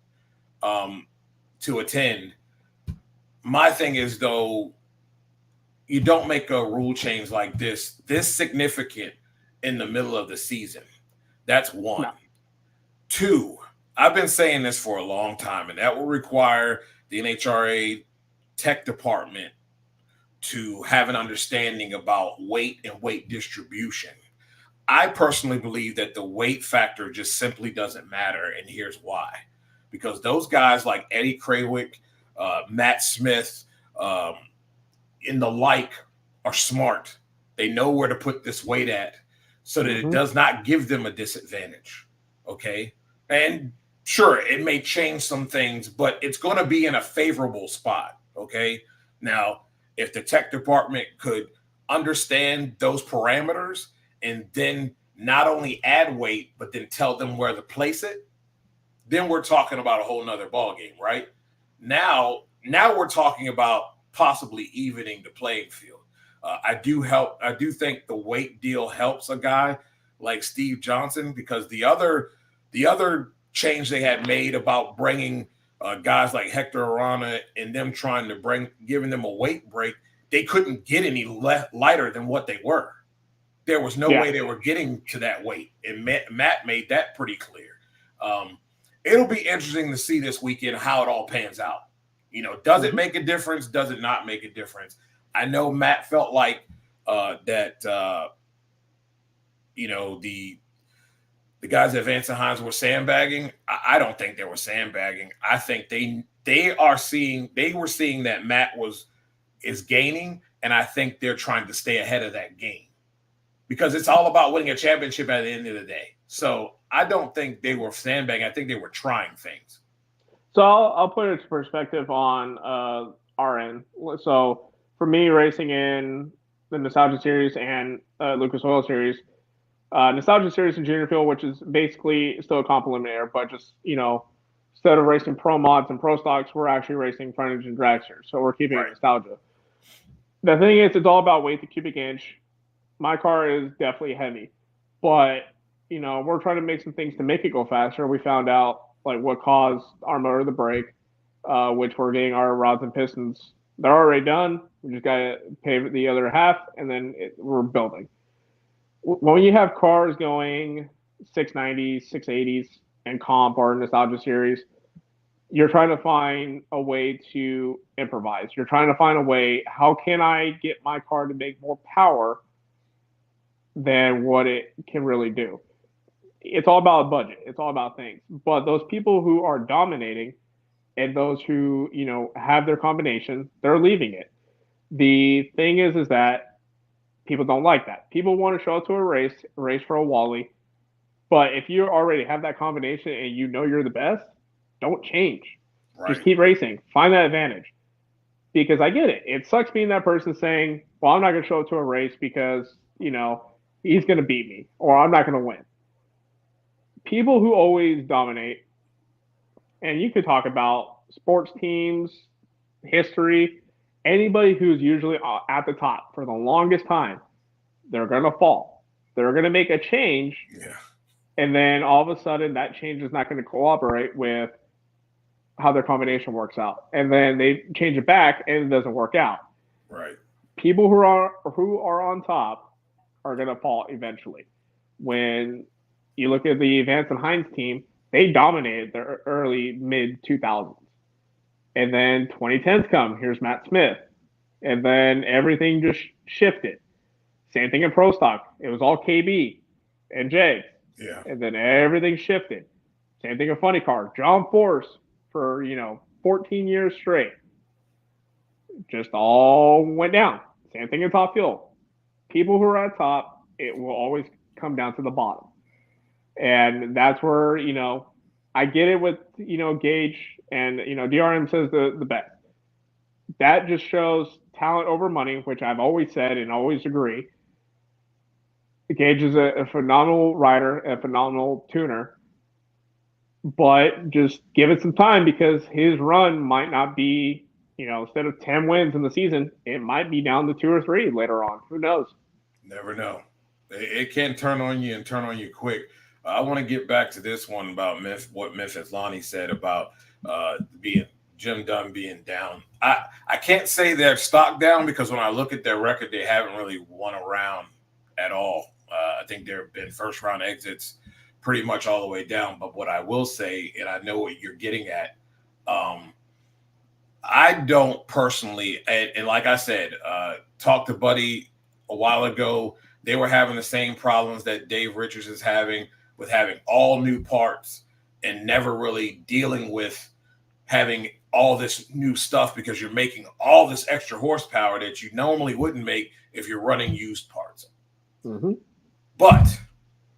Speaker 2: to attend. My thing is, though, you don't make a rule change like this significant in the middle of the season. That's one. No. Two, I've been saying this for a long time, and that will require the NHRA tech department to have an understanding about weight and weight distribution. I personally believe that the weight factor just simply doesn't matter, and here's why. Because those guys like Eddie Krawick, Matt Smith, and the like are smart. They know where to put this weight at so that it does not give them a disadvantage, okay? And sure, it may change some things, but it's going to be in a favorable spot, okay? Now, if the tech department could understand those parameters and then not only add weight, but then tell them where to place it, then we're talking about a whole nother ballgame, right? Now we're talking about possibly evening the playing field. I do think the weight deal helps a guy like Steve Johnson, because the other change they had made about bringing guys like Hector Arana and them trying to giving them a weight break, they couldn't get any lighter than what they were. There was no way they were getting to that weight, and Matt made that pretty clear. It'll be interesting to see this weekend how it all pans out. Does it make a difference? Does it not make a difference? I know Matt felt like that the guys at Vance and Hines were sandbagging. I don't think they were sandbagging. I think they were seeing that Matt is gaining, and I think they're trying to stay ahead of that game, because it's all about winning a championship at the end of the day. So I don't think they were sandbagging. I think they were trying things.
Speaker 5: So I'll put it into perspective on our end. So for me, racing in the Nostalgia Series and Lucas Oil Series, Nostalgia Series and Junior Field, which is basically still a comp eliminator, but just, instead of racing pro mods and pro stocks, we're actually racing frontage and dragsters. So we're keeping it nostalgia. The thing is, it's all about weight to cubic inch. My car is definitely heavy, but, we're trying to make some things to make it go faster. We found out what caused our motor to break, which we're getting our rods and pistons. They're already done. We just got to pay the other half, and then we're building. When you have cars going 690s, 680s, and comp or Nostalgia Series, you're trying to find a way to improvise. You're trying to find a way, how can I get my car to make more power than what it can really do? It's all about budget. It's all about things. But those people who are dominating and those who, have their combination, they're leaving it. The thing is that people don't like that. People want to show up to a race for a Wally. But if you already have that combination and you're the best, don't change.
Speaker 2: Right.
Speaker 5: Just keep racing. Find that advantage. Because I get it. It sucks being that person saying, well, I'm not going to show up to a race because, he's going to beat me or I'm not going to win. People who always dominate, and you could talk about sports teams, history, anybody who's usually at the top for the longest time, they're going to fall. They're going to make a change.
Speaker 2: Yeah.
Speaker 5: And then all of a sudden that change is not going to cooperate with how their combination works out. And then they change it back and it doesn't work out.
Speaker 2: Right.
Speaker 5: People who are on top are going to fall eventually. When you look at the Vance and Hines team, they dominated the early mid 2000s. And then 2010s come. Here's Matt Smith. And then everything just shifted. Same thing in Pro Stock. It was all KB and Jay.
Speaker 2: Yeah.
Speaker 5: And then everything shifted. Same thing in Funny Car. John Force for, 14 years straight. Just all went down. Same thing in Top Fuel. People who are at top, it will always come down to the bottom. And that's where, I get it with, Gage and, DRM says the best. That just shows talent over money, which I've always said and always agree. Gage is a phenomenal rider, a phenomenal tuner, but just give it some time because his run might not be, instead of 10 wins in the season, it might be down to 2 or 3 later on. Who knows?
Speaker 2: Never know. It can turn on you and turn on you quick. I want to get back to this one about what Memphis Lonnie said about Jim Dunn being down. I can't say they're stock down because when I look at their record, they haven't really won a round at all. I think there have been first round exits pretty much all the way down. But what I will say, and I know what you're getting at, I don't personally, and like I said, talked to Buddy a while ago. They were having the same problems that Dave Richards is having with having all new parts and never really dealing with having all this new stuff because you're making all this extra horsepower that you normally wouldn't make if you're running used parts.
Speaker 5: Mm-hmm.
Speaker 2: But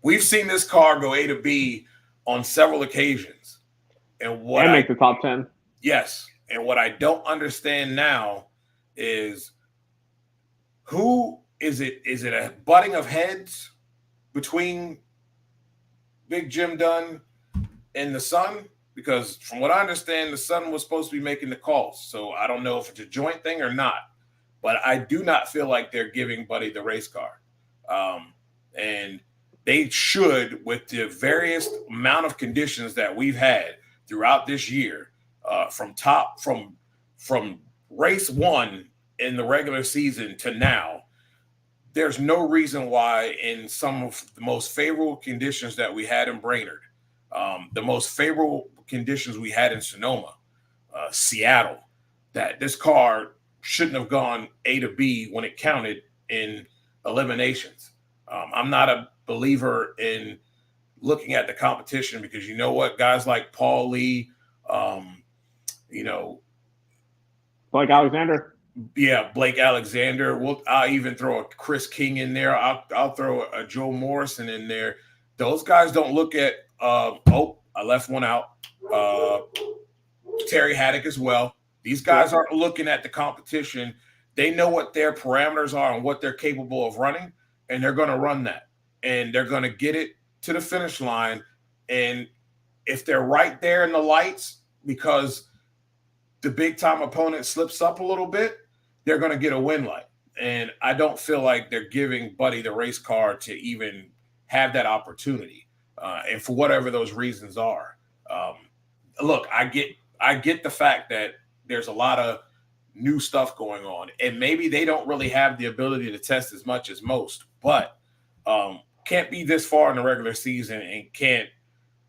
Speaker 2: we've seen this car go A to B on several occasions. And
Speaker 5: make the top 10.
Speaker 2: Yes. And what I don't understand now is who is it? Is it a butting of heads between Big Jim Dunn and the Sun? Because from what I understand, the Sun was supposed to be making the calls. So I don't know if it's a joint thing or not. But I do not feel like they're giving Buddy the race car. And they should, with the various amount of conditions that we've had throughout this year, from race 1 in the regular season to now, there's no reason why in some of the most favorable conditions that we had in Brainerd, the most favorable conditions we had in Sonoma, Seattle, that this car shouldn't have gone A to B when it counted in eliminations. I'm not a believer in looking at the competition because you know what, guys like Paul Lee,
Speaker 5: Blake Alexander.
Speaker 2: Yeah, Blake Alexander. I'll even throw a Chris King in there. I'll throw a Joe Morrison in there. Those guys don't look at. I left one out. Terry Haddock as well. These guys aren't looking at the competition. They know what their parameters are and what they're capable of running, and they're going to run that. And they're going to get it to the finish line. And if they're right there in the lights because the big-time opponent slips up a little bit, they're going to get a win light. And I don't feel like they're giving Buddy the race car to even have that opportunity. And for whatever those reasons are. Look, I get the fact that there's a lot of new stuff going on, and maybe they don't really have the ability to test as much as most, but can't be this far in the regular season and can't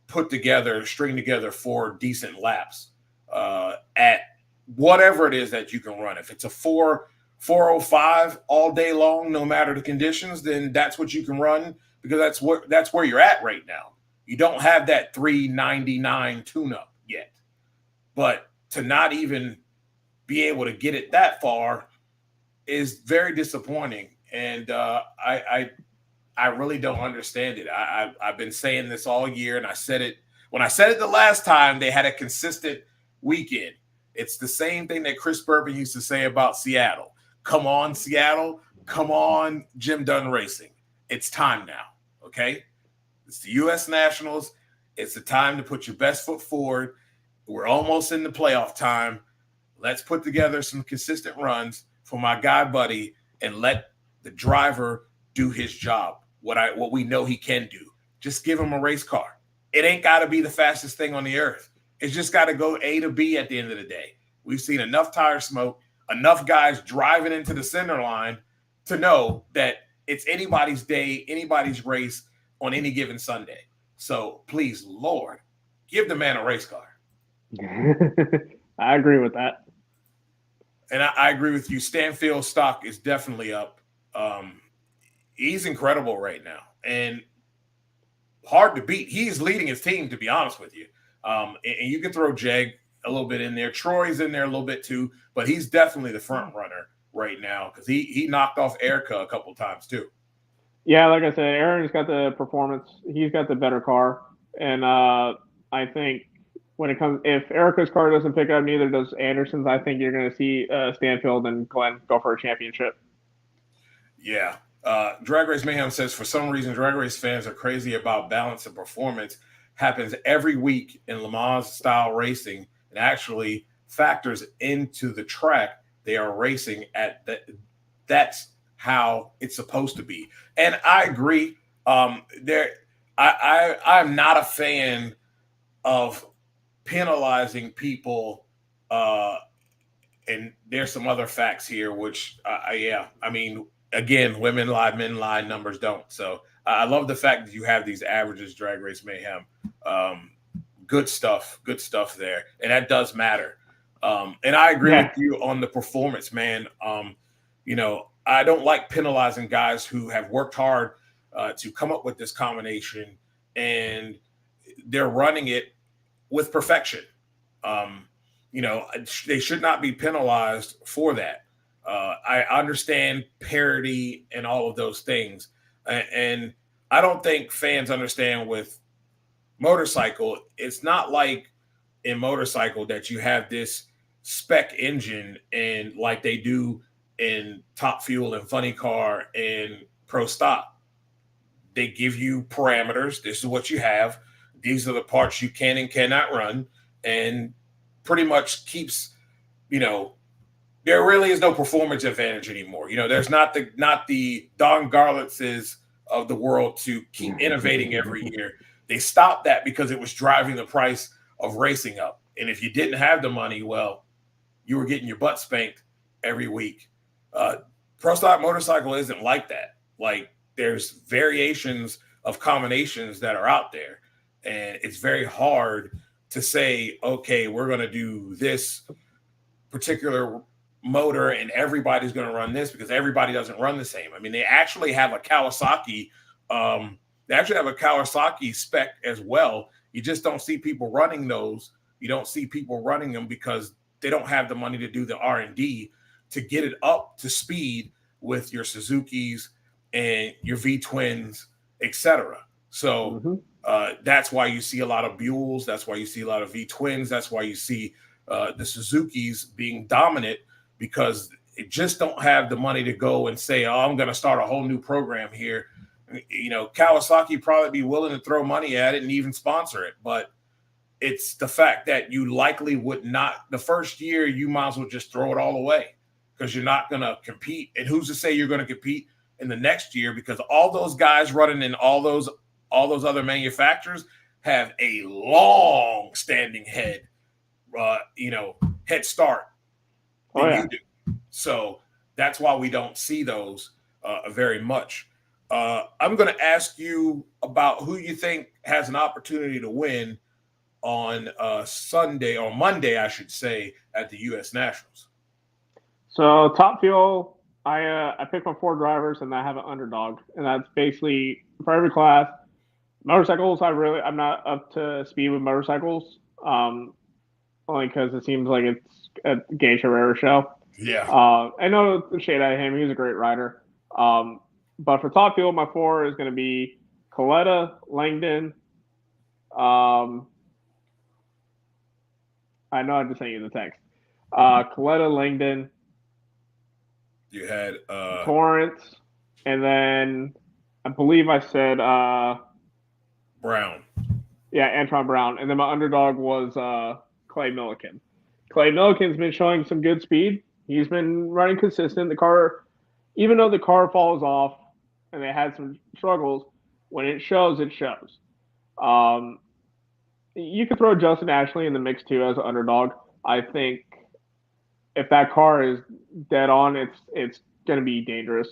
Speaker 2: string together 4 decent laps at whatever it is that you can run. If it's a 4:05 all day long, no matter the conditions, then that's what you can run because that's where you're at right now. You don't have that 399 tune-up yet, but to not even be able to get it that far is very disappointing. And I really don't understand it. I've been saying this all year, and I said it when I said it the last time. They had a consistent weekend. It's the same thing that Chris Bourbon used to say about Seattle. Come on, Seattle. Come on, Jim Dunn Racing. It's time now, okay? It's the U.S. Nationals. It's the time to put your best foot forward. We're almost in the playoff time. Let's put together some consistent runs for my guy, Buddy, and let the driver do his job, what we know he can do. Just give him a race car. It ain't got to be the fastest thing on the earth. It's just got to go A to B at the end of the day. We've seen enough tire smoke, enough guys driving into the center line to know that it's anybody's day, anybody's race on any given Sunday. So please, Lord, give the man a race car.
Speaker 5: I agree with that.
Speaker 2: And I agree with you. Stanfield's stock is definitely up. He's incredible right now and hard to beat. He's leading his team, to be honest with you. And you can throw Jeg a little bit in there. Troy's in there a little bit too, but he's definitely the front runner right now because he knocked off Erica a couple times too.
Speaker 5: Yeah, like I said, Aaron's got the performance. He's got the better car. And I think if Erica's car doesn't pick up, neither does Anderson's, I think you're going to see Stanfield and Glenn go for a championship.
Speaker 2: Yeah. Drag Race Mayhem says, for some reason, drag race fans are crazy about balance and performance. Happens every week in Le Mans style racing and actually factors into the track they are racing at. That's how it's supposed to be. And I agree. I'm not a fan of penalizing people. And there's some other facts here, which, again, women lie, men lie, numbers don't. So I love the fact that you have these averages, Drag Race Mayhem. Good stuff there. And that does matter. And I agree with you on the performance, man. I don't like penalizing guys who have worked hard to come up with this combination and they're running it with perfection. They should not be penalized for that. I understand parity and all of those things. And I don't think fans understand with motorcycle. It's not like in motorcycle that you have this spec engine and like they do in Top Fuel and Funny Car and Pro Stock. They give you parameters. This is what you have. These are the parts you can and cannot run. And pretty much keeps, there really is no performance advantage anymore. There's not the Don Garlitzes of the world to keep innovating every year. They stopped that because it was driving the price of racing up. And if you didn't have the money, well, you were getting your butt spanked every week. Pro Stock motorcycle isn't like that. Like there's variations of combinations that are out there. And it's very hard to say, okay, we're going to do this particular motor and everybody's going to run this because everybody doesn't run the same. I mean, they actually have a Kawasaki. They actually have a Kawasaki spec as well. You just don't see people running those. You don't see people running them because they don't have the money to do the R&D to get it up to speed with your Suzukis and your V-twins, etc. So that's why you see a lot of Buells. That's why you see a lot of V-twins. That's why you see the Suzukis being dominant because it just don't have the money to go and say, oh, I'm going to start a whole new program here. Kawasaki probably be willing to throw money at it and even sponsor it. But it's the fact that you likely would not, the first year, you might as well just throw it all away because you're not going to compete. And who's to say you're going to compete in the next year? Because all those guys running in all those other manufacturers have a long standing head start than you do. So that's why we don't see those very much. I'm going to ask you about who you think has an opportunity to win on Sunday or Monday, I should say, at the U.S. Nationals. So
Speaker 5: Top Fuel, I picked my 4 drivers and I have an underdog, and that's basically for every class. Motorcycles, I'm not up to speed with motorcycles, only because it seems like it's a Gay Herrera show.
Speaker 2: Yeah.
Speaker 5: I know the shade out of him. He's a great rider. But for Top Fuel, my 4 is going to be Coletta, Langdon. I I know I just sent you the text. Coletta Langdon.
Speaker 2: You had
Speaker 5: Torrance, and then I believe I said
Speaker 2: Brown.
Speaker 5: Yeah, Antoine Brown. And then my underdog was Clay Millican. Clay Millican's been showing some good speed. He's been running consistent. The car, even though the car falls off and they had some struggles, when it shows, it shows. You could throw Justin Ashley in the mix too as an underdog. I think if that car is dead on, it's going to be dangerous.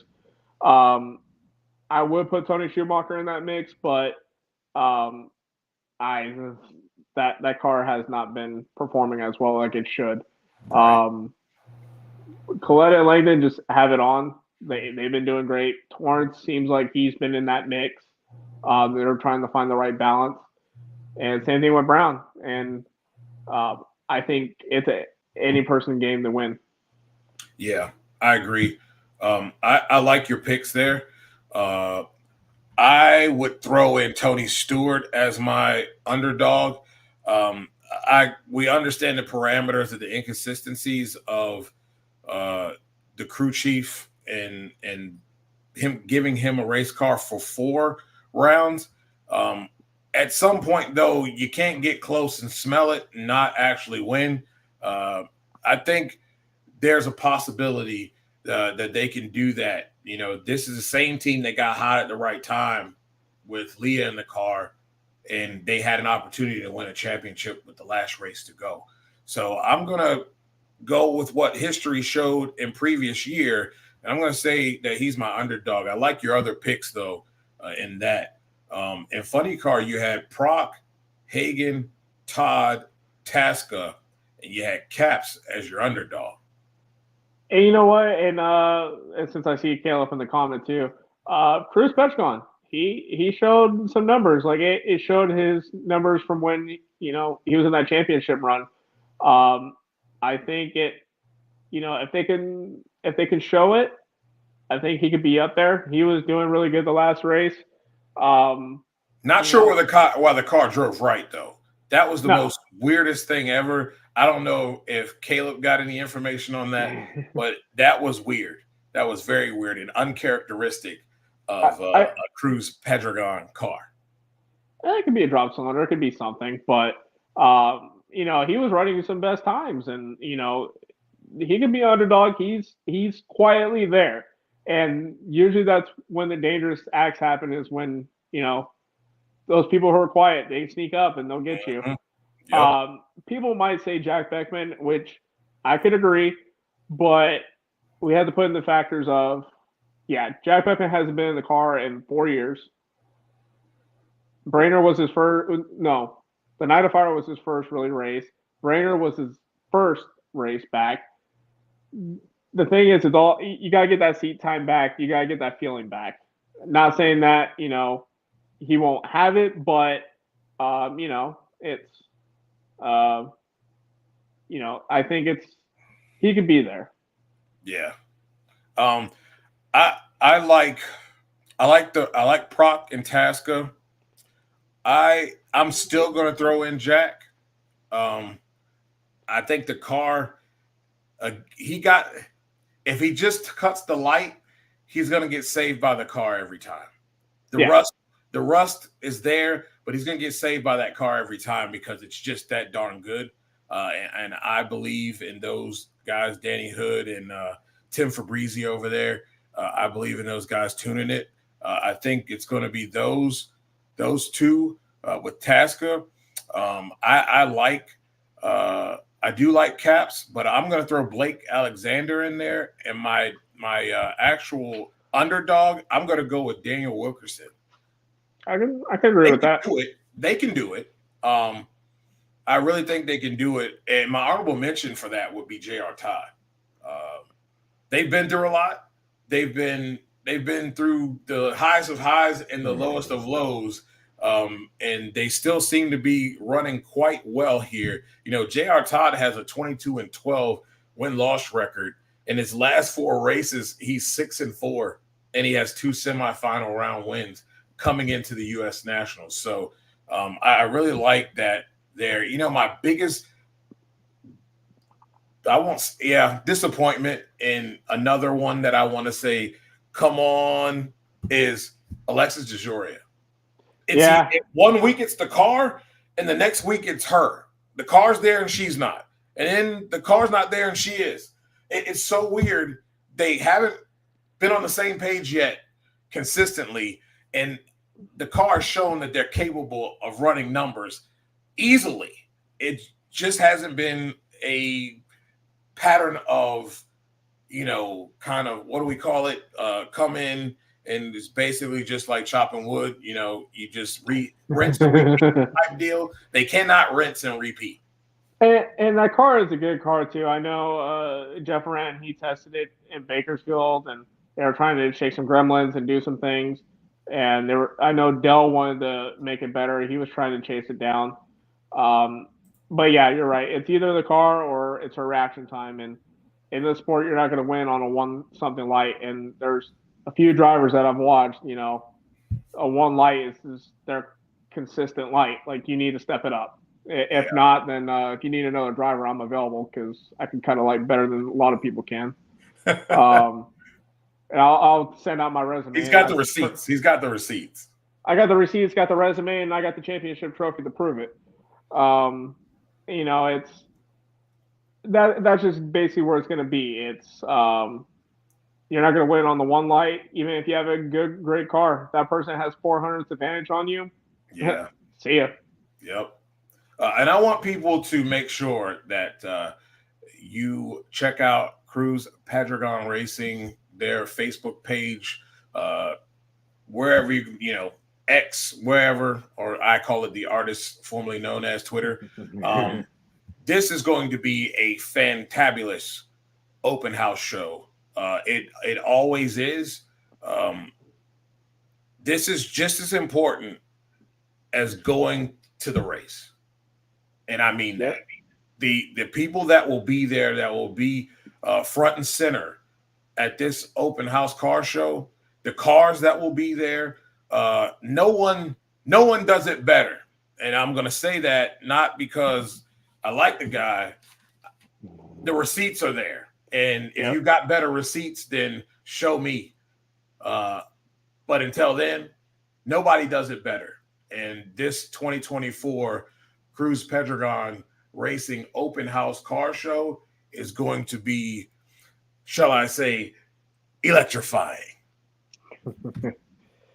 Speaker 5: I would put Tony Schumacher in that mix, but that car has not been performing as well like it should. Coletta and Langdon just have it on. They've been doing great. Torrance seems like he's been in that mix. They're trying to find the right balance. And same thing with Brown. And I think it's any person game to win.
Speaker 2: Yeah, I agree. I like your picks there. I would throw in Tony Stewart as my underdog. We understand the parameters of the inconsistencies of the crew chief and him giving him a race car for 4 rounds. At some point, though, you can't get close and smell it and not actually win. I think there's a possibility that they can do that. You know, this is the same team that got hot at the right time with Leah in the car, and they had an opportunity to win a championship with the last race to go. So I'm going to go with what history showed in previous year, and I'm going to say that he's my underdog. I like your other picks, though, in that. In Funny Car, you had Proc, Hagan, Todd, Tasca, and you had Caps as your underdog.
Speaker 5: And you know what? And since I see Caleb in the comment too, Cruz Petchcon, he showed some numbers. Like it showed his numbers from when he was in that championship run. I think if they can show it, I think he could be up there. He was doing really good the last race.
Speaker 2: Not sure why the car drove right though. That was the most weirdest thing ever. I don't know if Caleb got any information on that, but that was weird. That was very weird and uncharacteristic of a Cruz Pedregon car.
Speaker 5: It could be a drop cylinder. It could be something, but he was running some best times, and he could be an underdog. He's quietly there, and usually that's when the dangerous acts happen. Is when those people who are quiet, they sneak up and they'll get you.
Speaker 2: Mm-hmm. Yep.
Speaker 5: People might say Jack Beckman, which I could agree, but we had to put in the factors of, Jack Beckman hasn't been in the car in 4 years. Brainerd was his first. No, the Night of Fire was his first really race. Brainerd was his first race back. The thing is, it's all you gotta get that seat time back. You gotta get that feeling back. Not saying that he won't have it, but it's I think he could be there.
Speaker 2: Yeah. I like Proc and Tasca. I'm still going to throw in Jack. I think the car if he just cuts the light, he's going to get saved by the car every time. The rust is there, but he's going to get saved by that car every time because it's just that darn good. And I believe in those guys, Danny Hood and Tim Fabrizi over there. I believe in those guys tuning it. I think it's going to be those two with Tasca. I do like Caps, but I'm going to throw Blake Alexander in there. And my actual underdog, I'm going to go with Daniel Wilkerson.
Speaker 5: I can agree with that.
Speaker 2: They can do it. I really think they can do it. And my honorable mention for that would be J.R. Todd. They've been through a lot. They've been through the highs of highs and the lowest of lows. And they still seem to be running quite well here. J.R. Todd has a 22-12 win-loss record. In his last 4 races, he's 6-4, and he has 2 semifinal round wins coming into the U.S. Nationals. So I really like that there. My biggest disappointment. And another one that I want to say, come on, is Alexis DeJoria.
Speaker 5: Yeah.
Speaker 2: 1 week it's the car, and the next week it's her. The car's there and she's not. And then the car's not there and she is. It's so weird. They haven't been on the same page yet consistently. And the car has shown that they're capable of running numbers easily. It just hasn't been a pattern of, kind of, what do we call it? Come in and it's basically just like chopping wood. You just rinse and repeat type deal. They cannot rinse and repeat.
Speaker 5: And that car is a good car too. I know Jeff Wren, he tested it in Bakersfield, and they were trying to shake some gremlins and do some things. And I know Dell wanted to make it better. He was trying to chase it down. But yeah, you're right. It's either the car or it's her reaction time. And in this sport, you're not going to win on a one something light. And there's a few drivers that I've watched. A one light is their consistent light. Like, you need to step it up. If not, then if you need another driver, I'm available because I can cut a light better than a lot of people can. And I'll send out my resume.
Speaker 2: He's got the receipts.
Speaker 5: I got the receipts, got the resume, and I got the championship trophy to prove it. It's that's just basically where it's going to be. It's you're not going to win on the one light, even if you have a great car. If that person has 400th advantage on you.
Speaker 2: Yeah.
Speaker 5: See ya.
Speaker 2: Yep. And I want people to make sure that you check out Cruz Pedregon Racing, their Facebook page, wherever X, wherever, or I call it the artist formerly known as Twitter. This is going to be a fantabulous open house show. It always is. This is just as important as going to the race. And I mean that. The people that will be there, that will be front and center at this open house car show, the cars that will be there, no one does it better. And I'm going to say that not because I like the guy. The receipts are there. And if you got better receipts, then show me. But until then, nobody does it better. And this 2024 Cruz Pedregon Racing open house car show is going to be, shall I say, electrifying.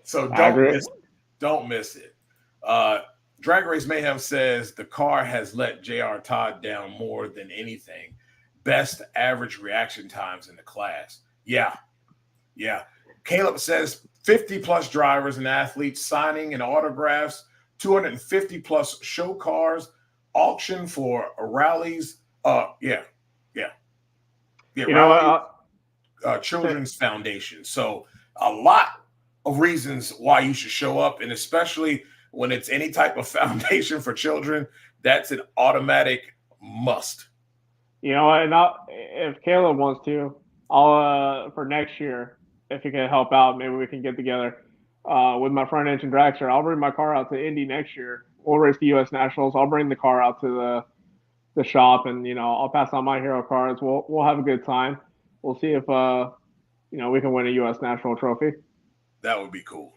Speaker 2: So don't miss it. Drag Race Mayhem says the car has let J.R. Todd down more than anything. Best average reaction times in the class. Yeah. Caleb says 50 plus drivers and athletes signing and autographs, 250 plus show cars, auction for rallies. Children's Foundation. So a lot of reasons why you should show up, and especially when it's any type of foundation for children, that's an automatic must.
Speaker 5: And if Caleb wants to, I'll for next year, if he can help out, maybe we can get together with my front engine dragster. I'll bring my car out to Indy next year. We'll race the U.S. Nationals. I'll bring the car out to the shop, and I'll pass on my hero cards. We'll have a good time. We'll see if we can win a U.S. National trophy.
Speaker 2: That would be cool.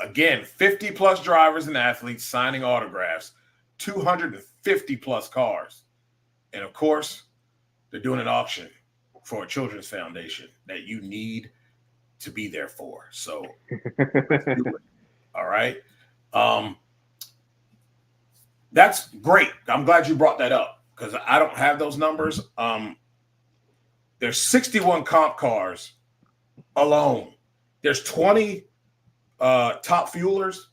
Speaker 2: Again, 50 plus drivers and athletes signing autographs, 250 plus cars. And of course, they're doing an auction for a children's foundation that you need to be there for. So let's do it. All right. That's great. I'm glad you brought that up because I don't have those numbers. There's 61 comp cars alone. There's 20 top fuelers.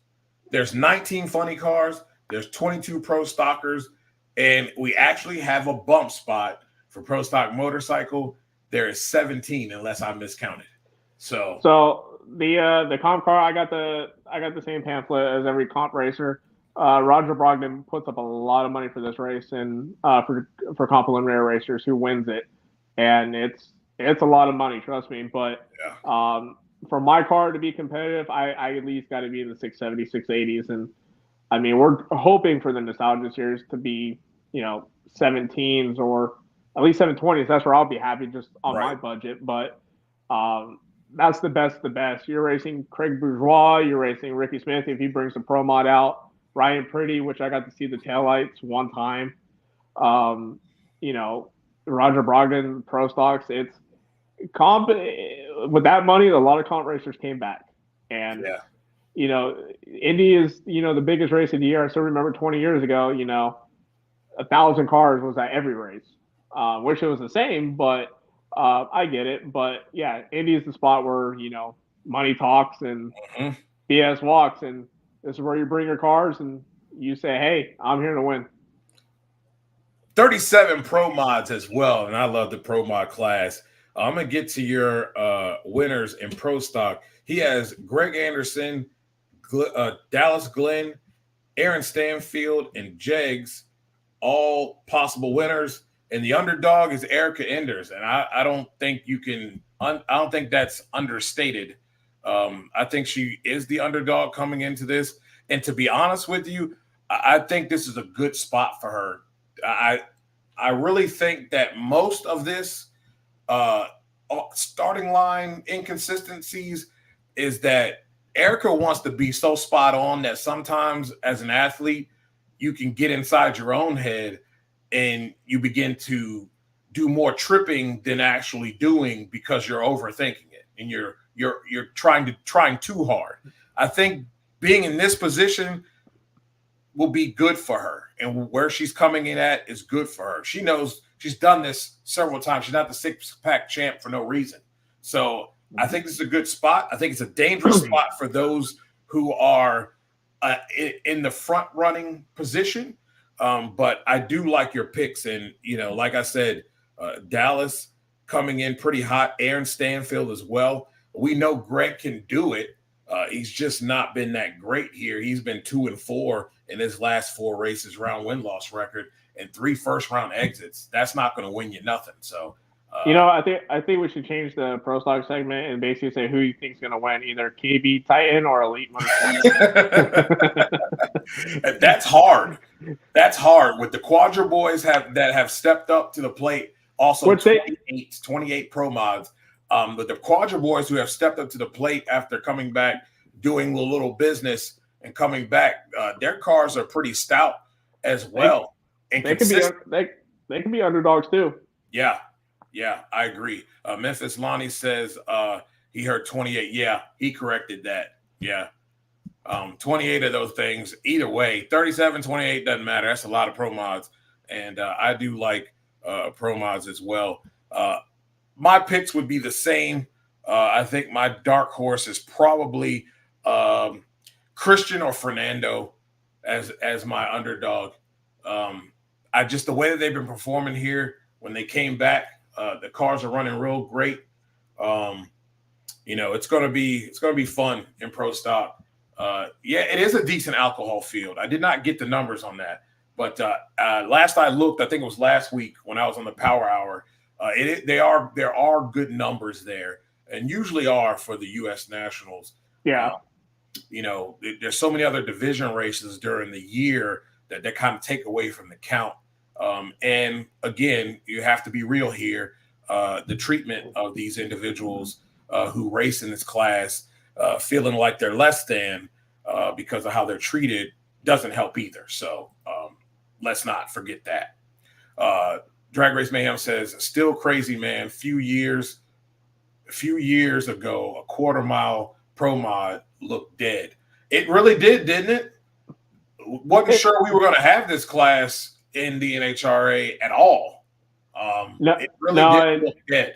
Speaker 2: There's 19 funny cars. There's 22 pro stockers. And we actually have a bump spot for pro stock motorcycle. There is 17, unless I miscounted. So the comp car, I got the same pamphlet as every comp racer. Roger Brogdon puts up a lot of money for this race and for comp preliminary racers who wins it, and it's a lot of money, trust me. But for my car to be competitive, I at least got to be in the 670s, 680s, and I mean we're hoping for the nostalgia series to be 17s or
Speaker 5: at least 720s. That's where I'll be happy just on
Speaker 2: Right.
Speaker 5: my budget. But that's the best of the best. You're racing Craig Bourgeois. You're racing Ricky Smith if he brings the Pro Mod out. Ryan Pretty, which I got to see the taillights one time. You know, Roger Brogdon, Pro Stocks. It's comp with that money. A lot of comp racers came back, and
Speaker 2: Yeah.
Speaker 5: you know, Indy is the biggest race of the year. I still remember 20 years ago. 1,000 cars was at every race. Wish it was the same, but I get it. But yeah, Indy is the spot where money talks and BS walks, and this is where you bring your cars and you say, "Hey, I'm here to win."
Speaker 2: 37 Pro Mods as well, and I love the Pro Mod class. I'm gonna get to your winners in Pro Stock. He has Greg Anderson, Dallas Glenn, Aaron Stanfield, and Jegs, all possible winners. And the underdog is Erica Enders, and I don't think you can. I don't think that's understated. I think she is the underdog coming into this. And to be honest with you, I think this is a good spot for her. I really think that most of this starting line inconsistencies is that Erica wants to be so spot on that sometimes as an athlete, you can get inside your own head and you begin to do more tripping than actually doing because you're overthinking it and you're trying too hard. I think being in this position will be good for her, and where she's coming in at is good for her. She knows she's done this several times. She's not the six-pack champ for no reason. So I think this is a good spot. I think it's a dangerous spot for those who are in the front running position. But I do like your picks. And, like I said, Dallas coming in pretty hot, Aaron Stanfield as well. We know Greg can do it. He's just not been that great here. He's been 2-4 in his last 4 races, round win-loss record, and 3 first-round exits. That's not going to win you nothing. So,
Speaker 5: I think we should change the Pro Stock segment and basically say who you think is going to win, either KB Titan or Elite Motorsports.
Speaker 2: That's hard. That's hard with the Quadra boys that have stepped up to the plate. Also, 28 Pro Mods. But the Quadra boys who have stepped up to the plate after coming back, doing a little business and coming back, their cars are pretty stout as well.
Speaker 5: They can be underdogs too.
Speaker 2: Yeah, I agree. Memphis Lonnie says he heard 28. Yeah, he corrected that. Yeah. 28 of those things. Either way, 37, 28 doesn't matter. That's a lot of Pro Mods. And I do like Pro Mods as well. My picks would be the same. I think my dark horse is probably Christian or Fernando as my underdog. The way that they've been performing here when they came back, the cars are running real great. It's gonna be fun in Pro Stock. It is a decent alcohol field. I did not get the numbers on that, but last I looked, I think it was last week when I was on the Power Hour. There are good numbers there, and usually are for the U.S. Nationals.
Speaker 5: Yeah.
Speaker 2: There's so many other division races during the year that kind of take away from the count. And again, you have to be real here. The treatment of these individuals who race in this class, feeling like they're less than because of how they're treated, doesn't help either. So let's not forget that. Drag Race Mayhem says, still crazy, man. Few years ago, a quarter mile Pro Mod looked dead. It really did, didn't it? Wasn't sure we were going to have this class in the NHRA at all. It really did look dead.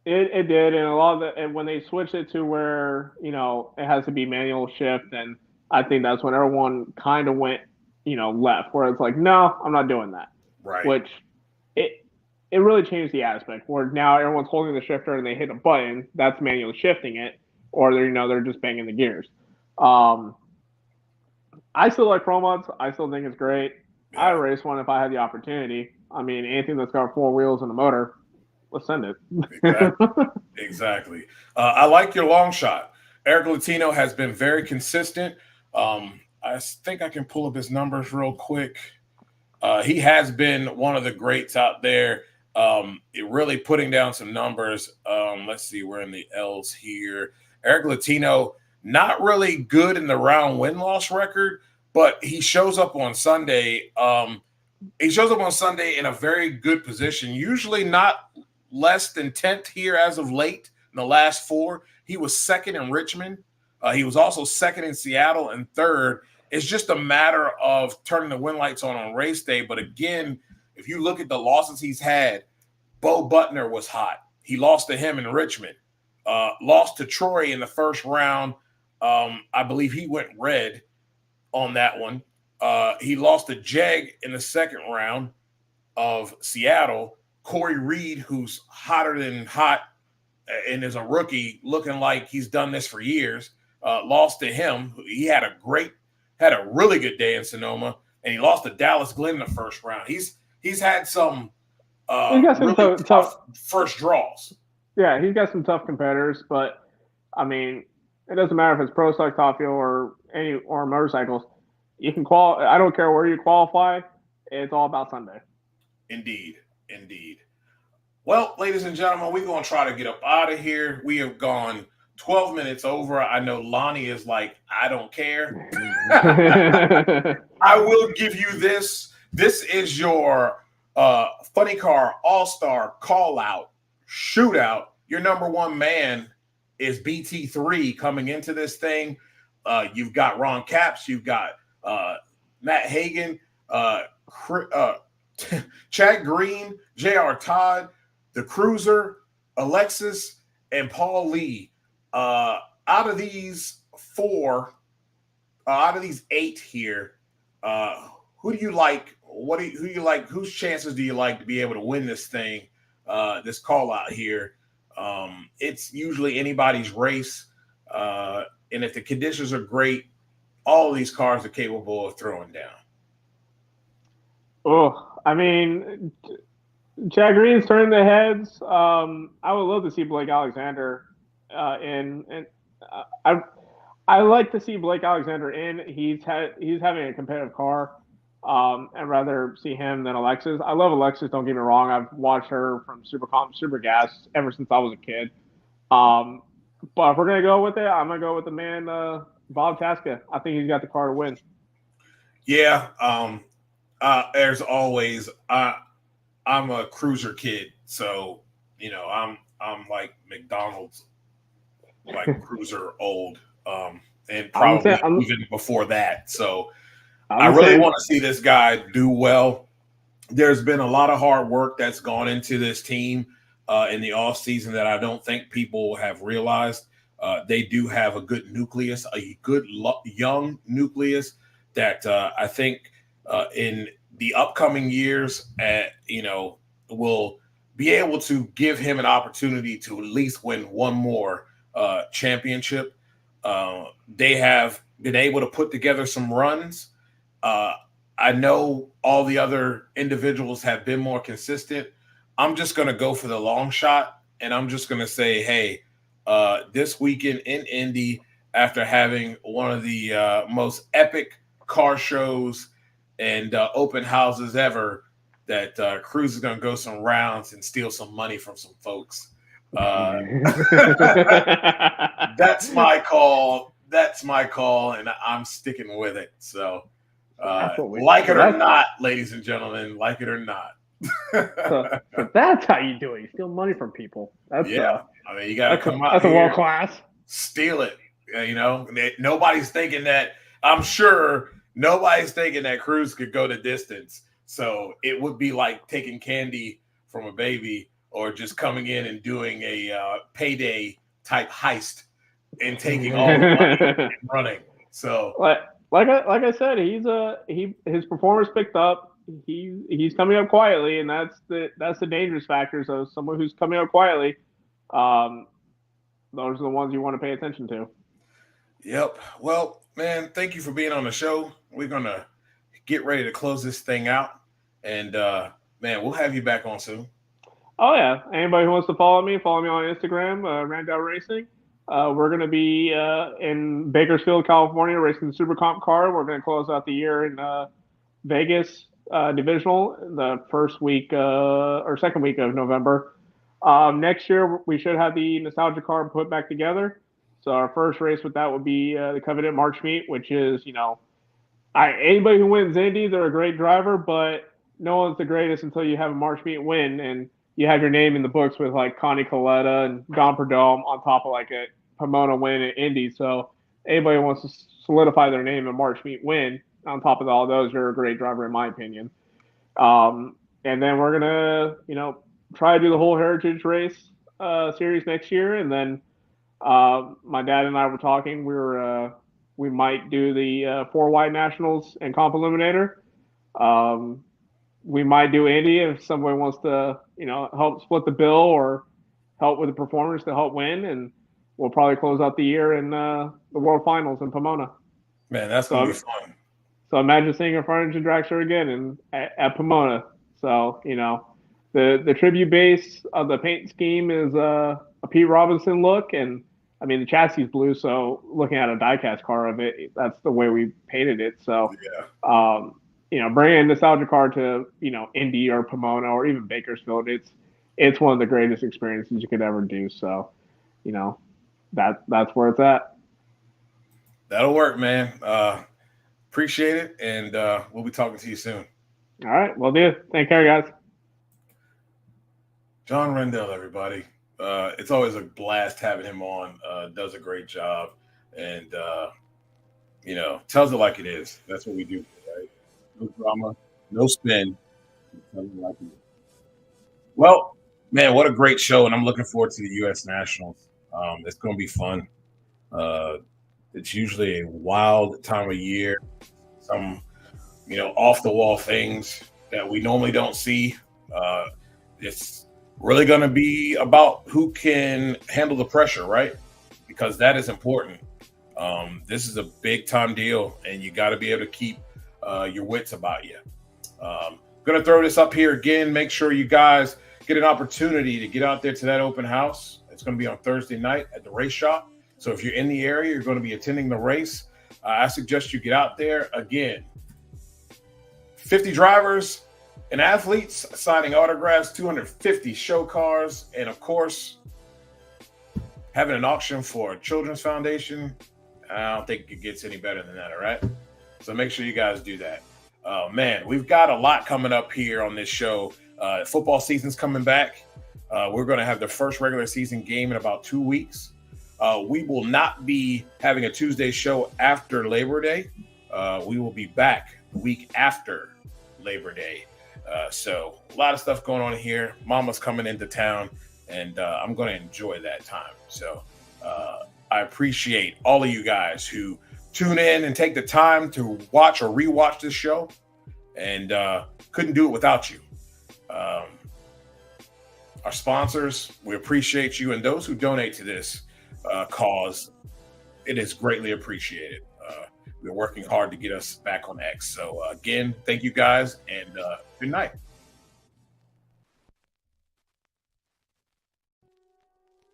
Speaker 5: It did, and a lot of and when they switched it to where it has to be manual shift, and I think that's when everyone kind of went left, where it's like, no, I'm not doing that.
Speaker 2: Right.
Speaker 5: Which it really changed the aspect where now everyone's holding the shifter and they hit a button that's manually shifting it, or they're just banging the gears. I still like Pro Mods. I still think it's great. Yeah. I race one if I had the opportunity. I mean, anything that's got 4 wheels and a motor, let's send it.
Speaker 2: Exactly. I like your long shot. Eric Latino has been very consistent. I think I can pull up his numbers real quick. He has been one of the greats out there. really putting down some numbers. Let's see, we're in the L's here. Eric Latino, not really good in the round win-loss record, but he shows up on Sunday. He shows up on Sunday in a very good position, usually not less than 10th here as of late in the last 4. He was second in Richmond. He was also second in Seattle and third. It's just a matter of turning the win lights on race day. But again, if you look at the losses he's had, Bo Butner was hot. He lost to him in Richmond. Lost to Troy in the first round. I believe he went red on that one. He lost to Jeg in the second round of Seattle. Corey Reed, who's hotter than hot and is a rookie, looking like he's done this for years, lost to him. He had a really good day in Sonoma, and he lost to Dallas Glenn in the first round. He's had some really tough first draws.
Speaker 5: Yeah, he's got some tough competitors, but I mean, it doesn't matter if it's pro stock, top fuel, or motorcycles. You can qualify. I don't care where you qualify. It's all about Sunday.
Speaker 2: Indeed. Well, ladies and gentlemen, we're going to try to get up out of here. We have gone 12 minutes over. I know Lonnie is like, I don't care. I will give you this. This is your Funny Car All-Star call-out shootout. Your number one man is BT3 coming into this thing. You've got Ron Capps. You've got Matt Hagan, Chad Green, JR Todd, the Cruiser, Alexis, and Paul Lee. Out of these 8 here, who do you like? Who do you like? Whose chances do you like to be able to win this thing? This call out here. It's usually anybody's race. And if the conditions are great, all of these cars are capable of throwing down.
Speaker 5: Oh, I mean, Chad Green's turning the heads. I would love to see Blake Alexander in. I like to see Blake Alexander in. He's having a competitive car. I'd rather see him than Alexis. I love Alexis, don't get me wrong. I've watched her from Super Gas ever since I was a kid. But if we're going to go with it, I'm going to go with the man, Bob Tasca. I think he's got the car to win.
Speaker 2: Yeah. There's always I'm a cruiser kid, so I'm like McDonald's, like cruiser old, and probably even before that. So I really want to see this guy do well. There's been a lot of hard work that's gone into this team in the off season that I don't think people have realized. They do have a good nucleus, a good young nucleus that I think in the upcoming years, will be able to give him an opportunity to at least win one more championship. They have been able to put together some runs. I know all the other individuals have been more consistent. I'm just going to go for the long shot, and I'm just going to say, hey, this weekend in Indy, after having one of the most epic car shows and open houses ever, that Cruz is going to go some rounds and steal some money from some folks. That's my call. And I'm sticking with it. So like it or not, ladies and gentlemen, like it or not.
Speaker 5: So that's how you do it. You steal money from people. That's
Speaker 2: you got to come out.
Speaker 5: That's a world class.
Speaker 2: Steal it. Nobody's thinking that. I'm sure nobody's thinking that Cruz could go the distance. So it would be like taking candy from a baby, or just coming in and doing a payday type heist and taking all the money and running. So
Speaker 5: like I said, his performance picked up. He's coming up quietly, and that's the dangerous factor. So someone who's coming up quietly, those are the ones you want to pay attention to.
Speaker 2: Yep. Well, man, thank you for being on the show. We're gonna get ready to close this thing out, and man, we'll have you back on soon.
Speaker 5: Oh yeah. Anybody who wants to follow me on Instagram, Randell Racing. We're going to be in Bakersfield, California, racing the Super Comp car. We're going to close out the year in Vegas divisional the first week or second week of November. Next year, we should have the nostalgia card put back together. So our first race with that would be the Coveted March Meet, which is, anybody who wins Indy, they're a great driver, but no one's the greatest until you have a March Meet win and you have your name in the books with like Connie Coletta and Don Perdome on top of like a Pomona win at Indy. So anybody who wants to solidify their name in a March Meet win, on top of all those, you're a great driver in my opinion. And then we're gonna, try to do the whole Heritage Race series next year, and then my dad and I were talking. We might do the 4 Wide Nationals and Comp Eliminator. We might do Indy if somebody wants to, help split the bill or help with the performers to help win, and we'll probably close out the year in the World Finals in Pomona.
Speaker 2: Man, that's gonna be fun.
Speaker 5: So imagine seeing a Furniture Dragster again at Pomona. So the tribute base of the paint scheme is a Pete Robinson look, and I mean the chassis is blue. So looking at a diecast car of it, that's the way we painted it. So bringing a nostalgia car to Indy or Pomona or even Bakersfield, it's one of the greatest experiences you could ever do. So that's where it's at.
Speaker 2: That'll work, man. Appreciate it, and we'll be talking to you soon.
Speaker 5: All right, will do. Take care, guys.
Speaker 2: John Randell, everybody. It's always a blast having him on. Does a great job, and tells it like it is. That's what we do, right? No drama, no spin. Tells it like it is. Well, man, what a great show, and I'm looking forward to the U.S. Nationals. It's going to be fun. It's usually a wild time of year. Some, off the wall things that we normally don't see. It's really going to be about who can handle the pressure, right? Because that is important. This is a big time deal, and you got to be able to keep your wits about you. Going to throw this up here again. Make sure you guys get an opportunity to get out there to that open house. It's going to be on Thursday night at the race shop. So if you're in the area, you're going to be attending the race. I suggest you get out there. Again, 50 drivers and athletes signing autographs, 250 show cars, and of course, having an auction for a children's foundation. I don't think it gets any better than that, all right? So make sure you guys do that. Man, we've got a lot coming up here on this show. Football season's coming back. We're going to have the first regular season game in about 2 weeks. We will not be having a Tuesday show after Labor Day. We will be back the week after Labor Day. So a lot of stuff going on here. Mama's coming into town, and I'm going to enjoy that time. So I appreciate all of you guys who tune in and take the time to watch or rewatch this show, and couldn't do it without you. Our sponsors, we appreciate you, and those who donate to this cause, it is greatly appreciated. We're working hard to get us back on X. So again, thank you guys, and good night.